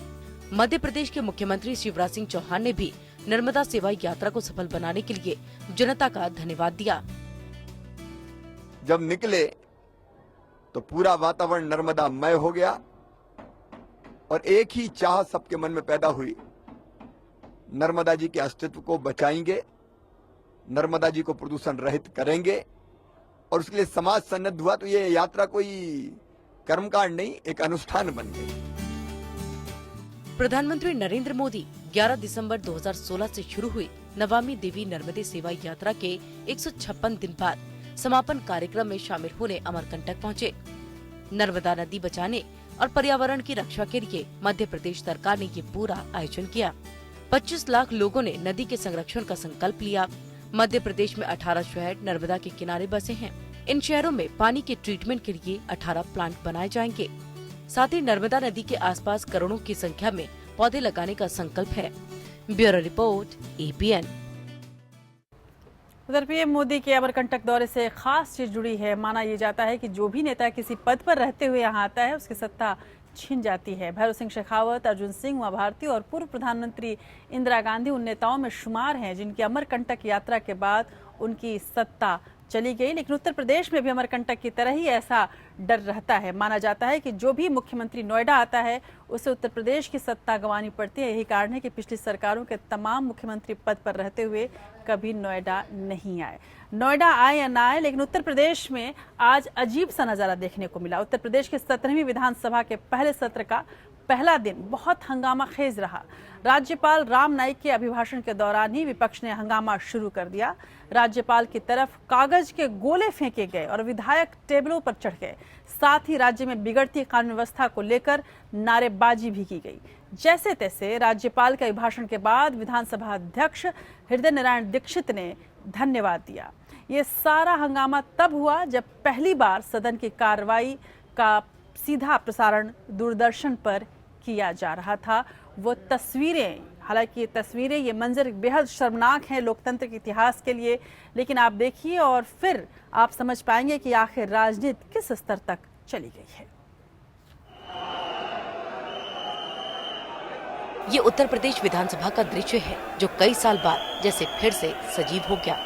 मध्य प्रदेश के मुख्यमंत्री शिवराज सिंह चौहान ने भी नर्मदा सेवा यात्रा को सफल बनाने के लिए जनता का धन्यवाद दिया। जब निकले तो पूरा वातावरण नर्मदामय हो गया और एक ही चाह सबके मन में पैदा हुई, नर्मदा जी के अस्तित्व को बचाएंगे, नर्मदा जी को प्रदूषण रहित करेंगे और उसके लिए समाज सन्नद्ध हुआ। तो ये यात्रा कोई कर्मकांड नहीं, एक अनुष्ठान बन गई। प्रधानमंत्री नरेंद्र मोदी 11 दिसंबर 2016 से शुरू हुई नमामि देवी नर्मदे सेवा यात्रा के 156 दिन बाद समापन कार्यक्रम में शामिल होने अमरकंटक पहुंचे। नर्मदा नदी बचाने और पर्यावरण की रक्षा के लिए मध्य प्रदेश सरकार ने ये पूरा आयोजन किया। 25 लाख लोगों ने नदी के संरक्षण का संकल्प लिया। मध्य प्रदेश में 18 शहर नर्मदा के किनारे बसे हैं। इन शहरों में पानी के ट्रीटमेंट के लिए 18 प्लांट बनाए जाएंगे। साथ ही नर्मदा नदी के आसपास करोड़ों की संख्या में पौधे लगाने का संकल्प है। Bureau report, ABN। उधर पीएम मोदी के अमरकंटक दौरे से खास चीज जुड़ी है। माना यह जाता है कि जो भी नेता किसी पद पर रहते हुए यहाँ आता है उसकी सत्ता छिन जाती है। भैरों सिंह शेखावत, अर्जुन सिंह, उमा भारती और पूर्व प्रधानमंत्री इंदिरा गांधी उन नेताओं में शुमार हैं जिनकी अमरकंटक यात्रा के बाद उनकी सत्ता चली गई। लेकिन उत्तर प्रदेश में भी अमरकंटक की तरह ही ऐसा डर रहता है। माना जाता है कि जो भी मुख्यमंत्री नोएडा आता है उसे उत्तर प्रदेश की सत्ता गंवानी पड़ती है। यही कारण है कि पिछली सरकारों के तमाम मुख्यमंत्री पद पर रहते हुए कभी नोएडा नहीं आए। नोएडा आए या ना आए, लेकिन उत्तर प्रदेश में आज अजीब सा नजारा देखने को मिला। उत्तर प्रदेश की 17वीं विधानसभा के पहले सत्र का पहला दिन बहुत हंगामा खेज रहा। राज्यपाल राम नाईक के अभिभाषण के दौरान ही विपक्ष ने हंगामा शुरू कर दिया। राज्यपाल की तरफ कागज के गोले फेंके गए और विधायक टेबलों पर चढ़ गए। साथ ही राज्य में बिगड़ती कानून व्यवस्था को लेकर नारेबाजी भी की गई। जैसे तैसे राज्यपाल के अभिभाषण के बाद विधानसभा अध्यक्ष हृदय नारायण दीक्षित ने धन्यवाद दिया। ये सारा हंगामा तब हुआ जब पहली बार सदन की कार्रवाई का सीधा प्रसारण दूरदर्शन पर किया जा रहा था। वो तस्वीरें, हालांकि ये तस्वीरें, ये मंजर बेहद शर्मनाक हैं लोकतंत्र के इतिहास के लिए, लेकिन आप देखिए और फिर आप समझ पाएंगे कि आखिर राजनीति किस स्तर तक चली गई है। ये उत्तर प्रदेश विधानसभा का दृश्य है जो कई साल बाद जैसे फिर से सजीव हो गया।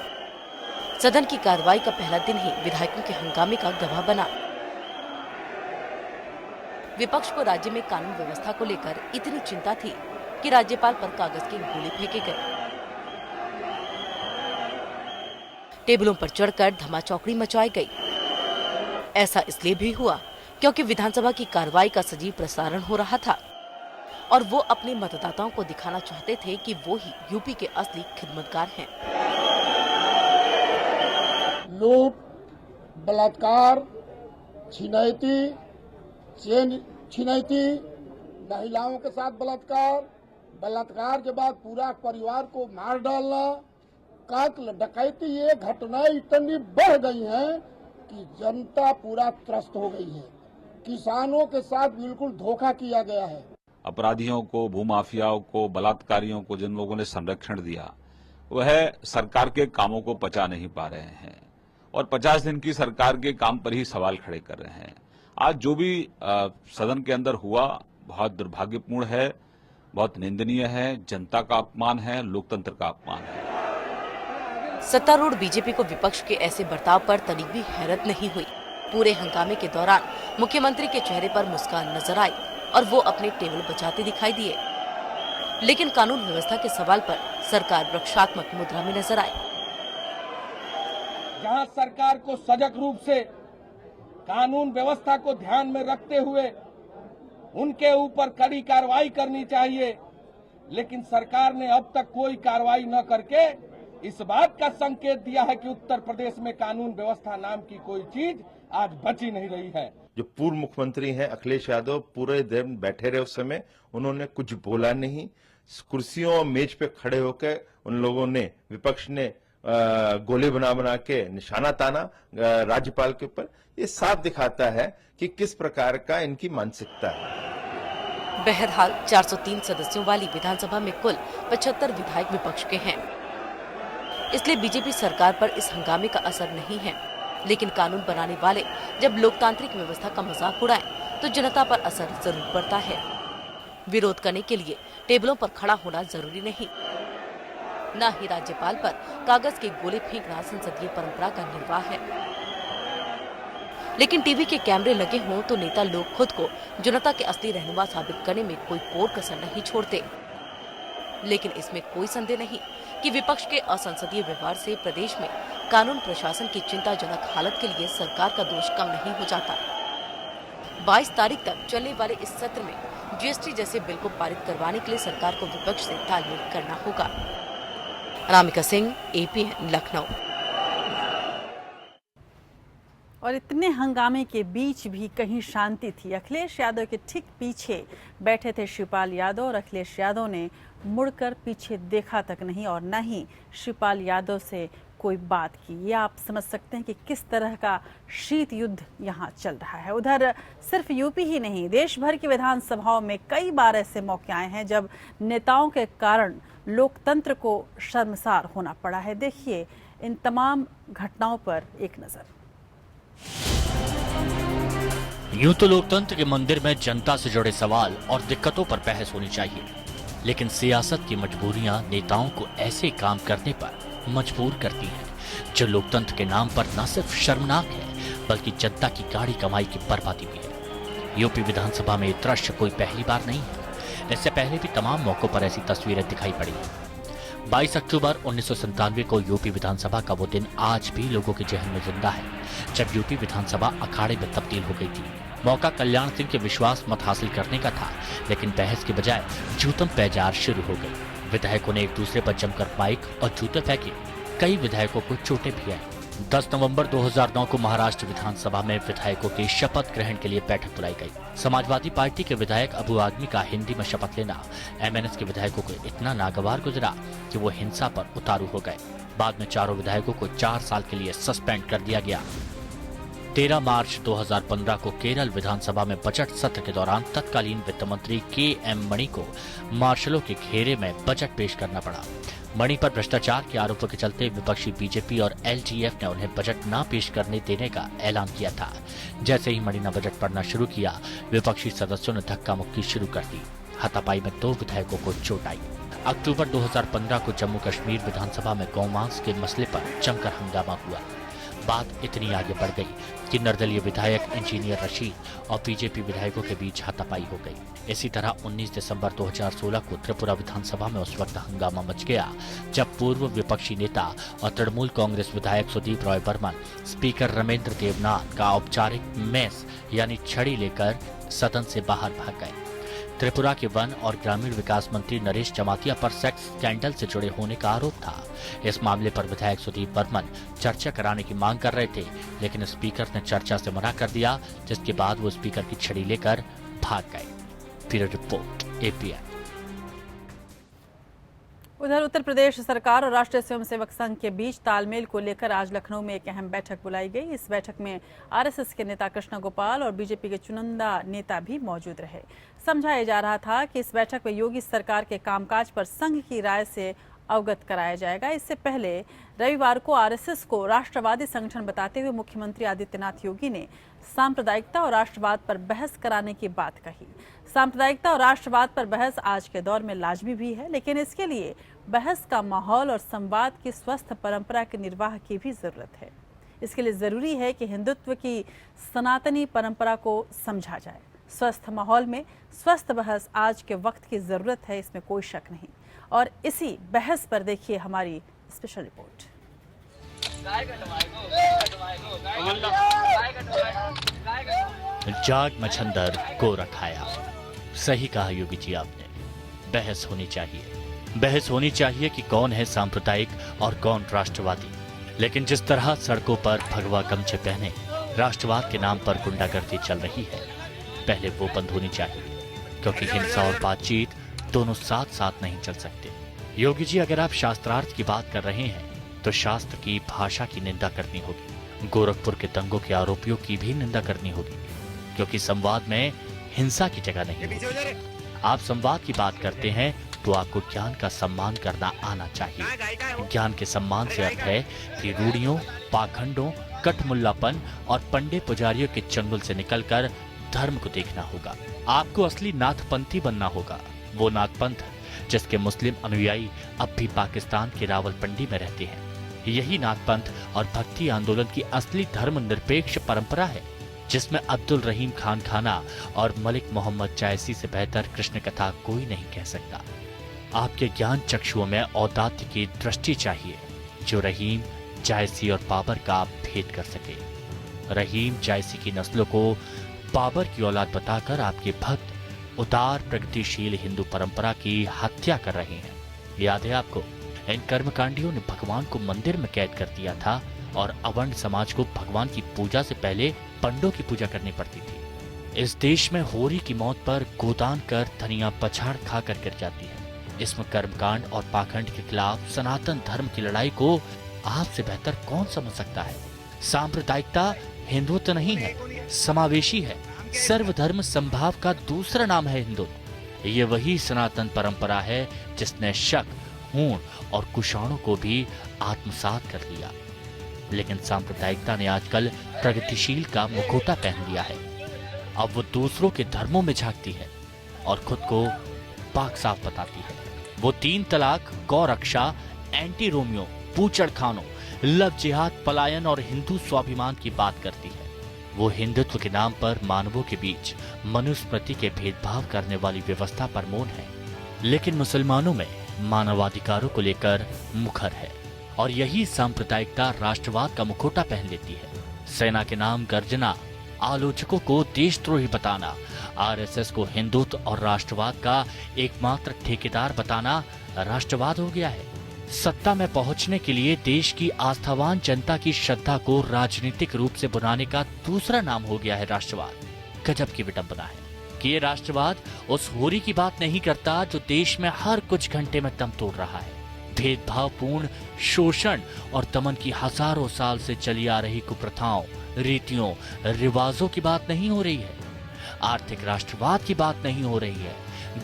सदन की कार्रवाई का पहला दिन ही विधायकों के हंगामे का गवाह बना। विपक्ष को राज्य में कानून व्यवस्था को लेकर इतनी चिंता थी कि राज्यपाल पर कागज के गोले फेंके गए। टेबलों पर चढ़कर धमाचौकड़ी मचाई गई। ऐसा इसलिए भी हुआ क्योंकि विधानसभा की कार्रवाई का सजीव प्रसारण हो रहा था और वो अपने मतदाताओं को दिखाना चाहते थे कि वो ही यूपी के असली खिदमतगार हैं। लूट, बलात्कार, छिनैती, महिलाओं के साथ बलात्कार के बाद पूरा परिवार को मार डालना, कातल, डकैती, ये घटनाएं इतनी बढ़ गई हैं कि जनता पूरा त्रस्त हो गई है। किसानों के साथ बिल्कुल धोखा किया गया है। अपराधियों को, भूमाफियाओं को, बलात्कारियों को जिन लोगों ने संरक्षण दिया वह सरकार के कामों को पचा नहीं पा रहे हैं और 50 दिन की सरकार के काम पर ही सवाल खड़े कर रहे हैं। आज जो भी सदन के अंदर हुआ बहुत दुर्भाग्यपूर्ण है, बहुत निंदनीय है, जनता का अपमान है, लोकतंत्र का अपमान है। सत्तारूढ़ बीजेपी को विपक्ष के ऐसे बर्ताव पर तनिक भी हैरत नहीं हुई। पूरे हंगामे के दौरान मुख्यमंत्री के चेहरे पर मुस्कान नजर आई और वो अपने टेबल बचाते दिखाई दिए। लेकिन कानून व्यवस्था के सवाल पर सरकार रक्षात्मक मुद्रा में नजर आई। जहां सरकार को सजग रूप से कानून व्यवस्था को ध्यान में रखते हुए उनके ऊपर कड़ी कार्रवाई करनी चाहिए, लेकिन सरकार ने अब तक कोई कार्रवाई न करके इस बात का संकेत दिया है कि उत्तर प्रदेश में कानून व्यवस्था नाम की कोई चीज आज बची नहीं रही है। जो पूर्व मुख्यमंत्री हैं अखिलेश यादव पूरे दिन बैठे रहे, उस समय उन्होंने कुछ बोला नहीं। कुर्सियों और मेज पे खड़े होकर उन लोगों ने, विपक्ष ने गोले बना के निशाना ताना राज्यपाल के ऊपर। ये साफ दिखाता है कि किस प्रकार का इनकी मानसिकता है। बहरहाल 403 सदस्यों वाली विधानसभा में कुल 75 विधायक विपक्ष के हैं, इसलिए बीजेपी सरकार पर इस हंगामे का असर नहीं है। लेकिन कानून बनाने वाले जब लोकतांत्रिक व्यवस्था का मजाक उड़ाएं, तो जनता पर असर जरूर पड़ता है। विरोध करने के लिए टेबलों पर खड़ा होना जरूरी नहीं, न ही राज्यपाल पर कागज के गोले फेंकना संसदीय परंपरा का निर्वाह है। लेकिन टीवी के कैमरे लगे हों तो नेता लोग खुद को जनता के असली रहनुमा साबित करने में कोई कोर कसर नहीं छोड़ते। लेकिन इसमें कोई संदेह नहीं कि विपक्ष के असंसदीय व्यवहार से प्रदेश में कानून प्रशासन की चिंताजनक हालत के लिए सरकार का दोष कम नहीं हो जाता। 22 तारीख तक चलने वाले इस सत्र में जीएसटी जैसे बिल को पारित करवाने के लिए सरकार को विपक्ष से तालमेल करना होगा। अनामिका सिंह, APN, लखनऊ। और इतने हंगामे के बीच भी कहीं शांति थी। अखिलेश यादव के ठीक पीछे बैठे थे शिवपाल यादव और अखिलेश यादव ने मुड़कर पीछे देखा तक नहीं और न ही शिवपाल यादव से कोई बात की। ये आप समझ सकते हैं कि किस तरह का शीत युद्ध यहाँ चल रहा है। उधर सिर्फ यूपी ही नहीं, देश भर की विधानसभाओं में कई बार ऐसे मौके आए हैं जब नेताओं के कारण लोकतंत्र को शर्मसार होना पड़ा है। देखिए इन तमाम घटनाओं पर एक नजर। यूं तो लोकतंत्र के मंदिर में जनता से जुड़े सवाल और दिक्कतों पर बहस होनी चाहिए, लेकिन सियासत की मजबूरियां नेताओं को ऐसे काम करने पर मजबूर करती हैं जो लोकतंत्र के नाम पर न सिर्फ शर्मनाक है बल्कि जनता की गाढ़ी कमाई की बर्बादी भी है। यूपी विधानसभा में ये दृश्य कोई पहली बार नहीं है। इससे पहले भी तमाम मौकों पर ऐसी तस्वीरें दिखाई पड़ी हैं। 22 अक्टूबर 1997 को यूपी विधानसभा का वो दिन आज भी लोगों के जहन में जिंदा है, जब यूपी विधानसभा अखाड़े में तब्दील हो गई थी। मौका कल्याण सिंह के विश्वास मत हासिल करने का था, लेकिन बहस के बजाय जूतम पैजार शुरू हो गई। विधायकों ने एक दूसरे पर जमकर माइक और जूते फेंके। कई विधायकों को चोटें भी आई। 10 नवंबर 2009 को महाराष्ट्र विधानसभा में विधायकों की शपथ ग्रहण के लिए बैठक बुलाई गई। समाजवादी पार्टी के विधायक अबू आदमी का हिंदी में शपथ लेना MNS के विधायकों को इतना नागवार गुजरा कि वो हिंसा पर उतारू हो गए। बाद में चारों विधायकों को 4 साल के लिए सस्पेंड कर दिया गया। 13 मार्च 2015 को केरल विधानसभा में बजट सत्र के दौरान तत्कालीन वित्त मंत्री KM मणि को मार्शलों के घेरे में बजट पेश करना पड़ा। मणि पर भ्रष्टाचार के आरोपों के चलते विपक्षी बीजेपी और LGF ने उन्हें बजट न पेश करने देने का ऐलान किया था। जैसे ही मणि ने बजट पढ़ना शुरू किया, विपक्षी सदस्यों ने धक्का मुक्की शुरू कर दी। हाथापाई में 2 विधायकों को चोट आई। अक्टूबर 2015 को जम्मू कश्मीर विधानसभा में गौमांस के मसले पर जमकर हंगामा हुआ। बात इतनी आगे बढ़ गई कि निर्दलीय विधायक इंजीनियर रशीद और बीजेपी विधायकों के बीच हाथापाई हो गई। इसी तरह 19 दिसंबर 2016 को त्रिपुरा विधानसभा में उस वक्त हंगामा मच गया जब पूर्व विपक्षी नेता और तृणमूल कांग्रेस विधायक सुदीप रॉय बर्मन स्पीकर रमेंद्र देवनाथ का औपचारिक मेस यानी छड़ी लेकर सदन से बाहर भाग गए। त्रिपुरा के वन और ग्रामीण विकास मंत्री नरेश जमातिया पर सेक्स स्कैंडल से जुड़े होने का आरोप था। इस मामले पर विधायक सुदीप बर्मन चर्चा कराने की मांग कर रहे थे, लेकिन स्पीकर ने चर्चा से मना कर दिया, जिसके बाद वो स्पीकर की छड़ी लेकर भाग गए। Bureau report, APN। उधर उत्तर प्रदेश सरकार और राष्ट्रीय स्वयंसेवक संघ के बीच तालमेल को लेकर आज लखनऊ में एक अहम बैठक बुलाई गई। इस बैठक में RSS के नेता कृष्णा गोपाल और बीजेपी के चुनिंदा नेता भी मौजूद रहे। समझाया जा रहा था कि इस बैठक में योगी सरकार के कामकाज पर संघ की राय से अवगत कराया जाएगा। इससे पहले रविवार को RSS को राष्ट्रवादी संगठन बताते हुए मुख्यमंत्री आदित्यनाथ योगी ने सांप्रदायिकता और राष्ट्रवाद पर बहस कराने की बात कही। सांप्रदायिकता और राष्ट्रवाद पर बहस आज के दौर में लाजमी भी है, लेकिन इसके लिए बहस का माहौल और संवाद की स्वस्थ परंपरा के निर्वाह की भी जरूरत है। इसके लिए जरूरी है कि हिंदुत्व की सनातनी परंपरा को समझा जाए। स्वस्थ माहौल में स्वस्थ बहस आज के वक्त की जरूरत है, इसमें कोई शक नहीं। और इसी बहस पर देखिए हमारी स्पेशल रिपोर्ट। जाग मच्छंदर को रखाया। सही कहा योगी जी आपने, बहस होनी चाहिए, बहस होनी चाहिए कि कौन है सांप्रदायिक और कौन राष्ट्रवादी। लेकिन जिस तरह सड़कों पर भगवा गमछे पहने राष्ट्रवाद के नाम पर गुंडागर्दी चल रही है, पहले वो बंद होनी चाहिए, क्योंकि हिंसा और बातचीत दोनों साथ साथ नहीं चल सकते। योगी जी, अगर आप शास्त्रार्थ की बात कर रहे हैं तो शास्त्र की भाषा की निंदा करनी होगी। गोरखपुर के दंगों के आरोपियों की भी निंदा करनी होगी, क्योंकि संवाद में हिंसा की जगह नहीं होती। आप संवाद की बात करते हैं तो आपको ज्ञान का सम्मान करना आना चाहिए। ज्ञान के सम्मान से अर्थ है कि रूढ़ियों, पाखंडों, कटमुल्लापन और पंडे पुजारियों के चंगुल से निकलकर धर्म को देखना होगा। आपको असली नाथपंथी बनना होगा, वो नाथपंथ जिसके मुस्लिम अनुयायी अब भी पाकिस्तान के रावलपिंडी में रहते हैं। यही नाथपंथ और भक्ति आंदोलन की असली धर्मनिरपेक्ष परंपरा है, जिसमें अब्दुल रहीम खान खाना और मलिक मोहम्मद जायसी से बेहतर कृष्ण कथा कोई नहीं कह सकता। आपके ज्ञान चक्षुओं में औदात्य की दृष्टि चाहिए, जो रहीम, जायसी और बाबर का भेद कर सके। रहीम, जायसी की नस्लों को बाबर की औलाद बताकर आपके भक्त उदार प्रगतिशील हिंदू परंपरा की हत्या कर रहे हैं। याद है आपको, इन कर्मकांडियों ने भगवान को मंदिर में कैद कर दिया था और अवर्ण समाज को भगवान की पूजा से पहले पंडों की पूजा करनी पड़ती थी। इस देश में होरी की मौत पर गोदान कर धनिया पछाड़ खाकर गिर जाती है। इसमें कर्मकांड और पाखंड के खिलाफ सनातन धर्म की लड़ाई को आपसे बेहतर कौन समझ सकता है। सांप्रदायिकता हिंदुत्व नहीं है, समावेशी है। सर्वधर्म संभाव का दूसरा नाम है हिंदुत्व। ये वही सनातन परंपरा है जिसने शक, हूण और कुषाणों को भी आत्मसात कर लिया। लेकिन सांप्रदायिकता ने आजकल प्रगतिशील का मुखौटा पहन लिया है। अब वो दूसरों के धर्मों में झांकती है और खुद को पाक साफ बताती है। वो 3 तलाक, गौ रक्षा, एंटी रोमियो, पूचड़ खानों, लव जिहाद, पलायन और हिंदू स्वाभिमान की बात करती है। वो हिंदुत्व के नाम पर मानवों के बीच मनुस्मृति के भेदभाव करने वाली व्यवस्था पर मौन है। लेकिन मुसलमानों में मानवाधिकारों को लेकर मुखर है और यही सांप्रदायिकता राष्ट्रवाद का मुखौटा पहन लेती है। सेना के नाम गर्जना, आलोचकों को देशद्रोही बताना, आरएसएस को हिंदुत्व और राष्ट्रवाद का एकमात्र ठेकेदार बताना राष्ट्रवाद हो गया है। सत्ता में पहुंचने के लिए देश की आस्थावान जनता की श्रद्धा को राजनीतिक रूप से बुनाने का दूसरा नाम हो गया है राष्ट्रवाद। गजब की विडंबना है कि ये राष्ट्रवाद उस होरी की बात नहीं करता जो देश में हर कुछ घंटे में दम तोड़ रहा है। भेदभावपूर्ण शोषण और दमन की हजारों साल से चली आ रही कुप्रथाओं, रीतियों, रिवाजों की बात नहीं हो रही है। आर्थिक राष्ट्रवाद की बात नहीं हो रही है।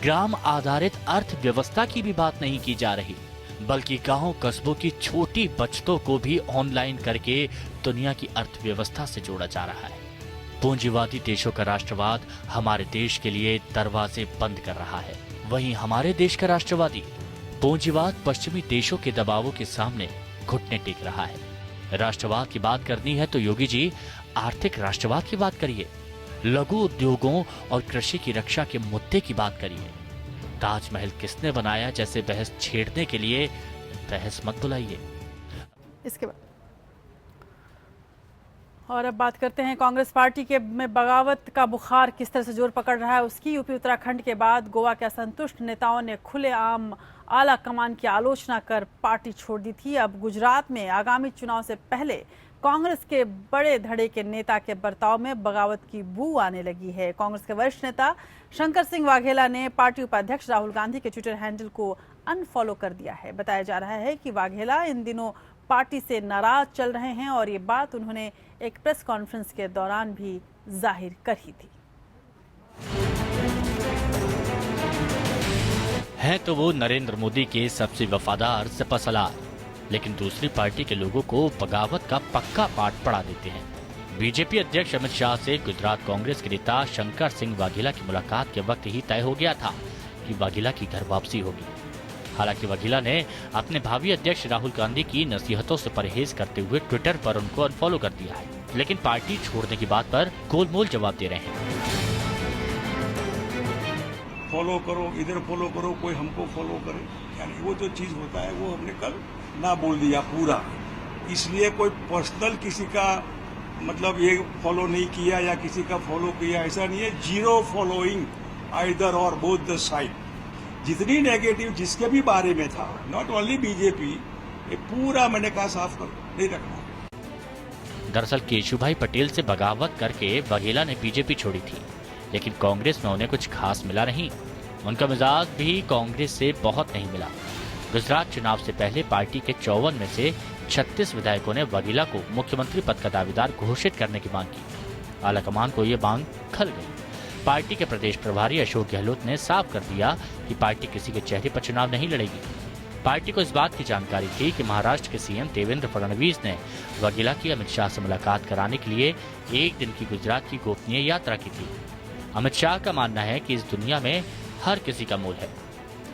ग्राम आधारित अर्थव्यवस्था की भी बात नहीं की जा रही, बल्कि गांव कस्बों की छोटी बचतों को भी ऑनलाइन करके दुनिया की अर्थव्यवस्था से जोड़ा जा रहा है। पूंजीवादी देशों का राष्ट्रवाद हमारे देश के लिए दरवाजे बंद कर रहा है। वहीं हमारे देश का राष्ट्रवादी पूंजीवाद पश्चिमी देशों के दबावों के सामने घुटने टेक रहा है। राष्ट्रवाद की बात करनी है तो योगी जी आर्थिक राष्ट्रवाद की बात करिए, लघु उद्योगों और कृषि की रक्षा के मुद्दे की बात करिए। ताजमहल किसने बनाया जैसे बहस छेड़ने के लिए बहस मत बुलाइए। इसके बाद और अब बात करते हैं कांग्रेस पार्टी के में बगावत का बुखार किस तरह से जोर पकड़ रहा है उसकी। यूपी उत्तराखंड के बाद गोवा के असंतुष्ट नेताओं ने खुलेआम आला कमान की आलोचना कर पार्टी छोड़ दी थी। अब गुजरात में आगामी चुनाव से पहले कांग्रेस के बड़े धड़े के नेता के बर्ताव में बगावत की बू आने लगी है। कांग्रेस के वरिष्ठ नेता शंकर सिंह वाघेला ने पार्टी उपाध्यक्ष राहुल गांधी के ट्विटर हैंडल को अनफॉलो कर दिया है। बताया जा रहा है कि वाघेला इन दिनों पार्टी से नाराज चल रहे हैं और ये बात उन्होंने एक प्रेस कॉन्फ्रेंस के दौरान भी जाहिर करी थी। हैं तो वो नरेंद्र मोदी के सबसे वफादार सिपहसालार, लेकिन दूसरी पार्टी के लोगों को बगावत का पक्का पाठ पढ़ा देते हैं। बीजेपी अध्यक्ष अमित शाह से गुजरात कांग्रेस के नेता शंकर सिंह वाघेला की मुलाकात के वक्त ही तय हो गया था कि वाघेला की घर वापसी होगी। हालांकि वाघेला ने अपने भावी अध्यक्ष राहुल गांधी की नसीहतों से परहेज करते हुए ट्विटर पर उनको अनफॉलो कर दिया है, लेकिन पार्टी छोड़ने की बात पर गोलमोल जवाब दे रहे हैं। फॉलो करो, इधर फॉलो करो, कोई हमको फॉलो करे, यानी वो जो चीज होता है वो हमने कल ना बोल दिया पूरा। इसलिए कोई पर्सनल किसी का मतलब ये फॉलो नहीं किया या किसी का फॉलो किया, ऐसा नहीं है। जीरो फॉलोइंग आइदर और बोथ द साइड। जितनी नेगेटिव जिसके भी बारे में था, नॉट ओनली बीजेपी, ये पूरा मैंने कहा साफ कर नहीं रखना। दरअसल केशुभाई पटेल से बगावत करके वाघेला ने बीजेपी छोड़ी थी, लेकिन कांग्रेस में उन्हें कुछ खास मिला नहीं। उनका मिजाज भी कांग्रेस से बहुत नहीं मिला। गुजरात चुनाव से पहले पार्टी के 54 में से 36 विधायकों ने वाघेला को मुख्यमंत्री पद का दावेदार घोषित करने की मांग की। आलाकमान को ये मांग खल गई। पार्टी के प्रदेश प्रभारी अशोक गहलोत ने साफ कर दिया कि पार्टी किसी के चेहरे पर चुनाव नहीं लड़ेगी। पार्टी को इस बात की जानकारी थी कि महाराष्ट्र के सीएम देवेंद्र फडणवीस ने वाघेला की अमित शाह से मुलाकात कराने के लिए एक दिन की गुजरात की गोपनीय यात्रा की थी। अमित शाह का मानना है कि इस दुनिया में हर किसी का मूल है।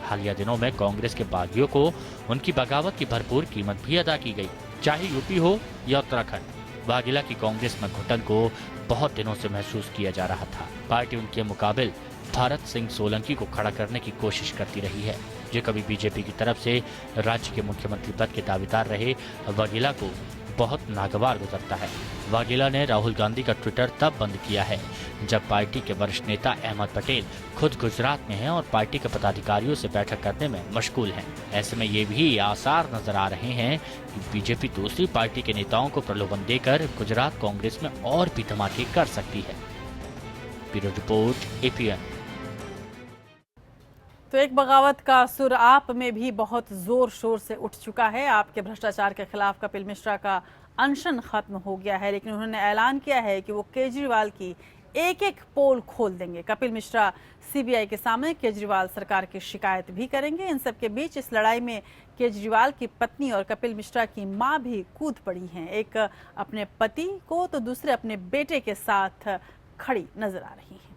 हालिया दिनों में कांग्रेस के बागियों को उनकी बगावत की भरपूर कीमत भी अदा की गई, चाहे यूपी हो या उत्तराखंड। वाघेला की कांग्रेस में घुटन को बहुत दिनों से महसूस किया जा रहा था। पार्टी उनके मुकाबिल भारत सिंह सोलंकी को खड़ा करने की कोशिश करती रही है, जो कभी बीजेपी की तरफ से राज्य के मुख्यमंत्री पद के दावेदार रहे वाघेला को बहुत नागवार गुजरता है। वाघेला ने राहुल गांधी का ट्विटर तब बंद किया है जब पार्टी के वरिष्ठ नेता अहमद पटेल खुद गुजरात में हैं और पार्टी के पदाधिकारियों से बैठक करने में मशगूल हैं। ऐसे में ये भी आसार नजर आ रहे हैं कि बीजेपी दूसरी पार्टी के नेताओं को प्रलोभन देकर गुजरात कांग्रेस में और भी धमाके कर सकती है। Bureau report APN. तो एक बगावत का सुर आप में भी बहुत जोर शोर से उठ चुका है। आपके भ्रष्टाचार के खिलाफ कपिल मिश्रा का अनशन खत्म हो गया है, लेकिन उन्होंने ऐलान किया है कि वो केजरीवाल की एक एक पोल खोल देंगे। कपिल मिश्रा सीबीआई के सामने केजरीवाल सरकार की शिकायत भी करेंगे। इन सब के बीच इस लड़ाई में केजरीवाल की पत्नी और कपिल मिश्रा की मां भी कूद पड़ी हैं। एक अपने पति को तो दूसरे अपने बेटे के साथ खड़ी नजर आ रही हैं।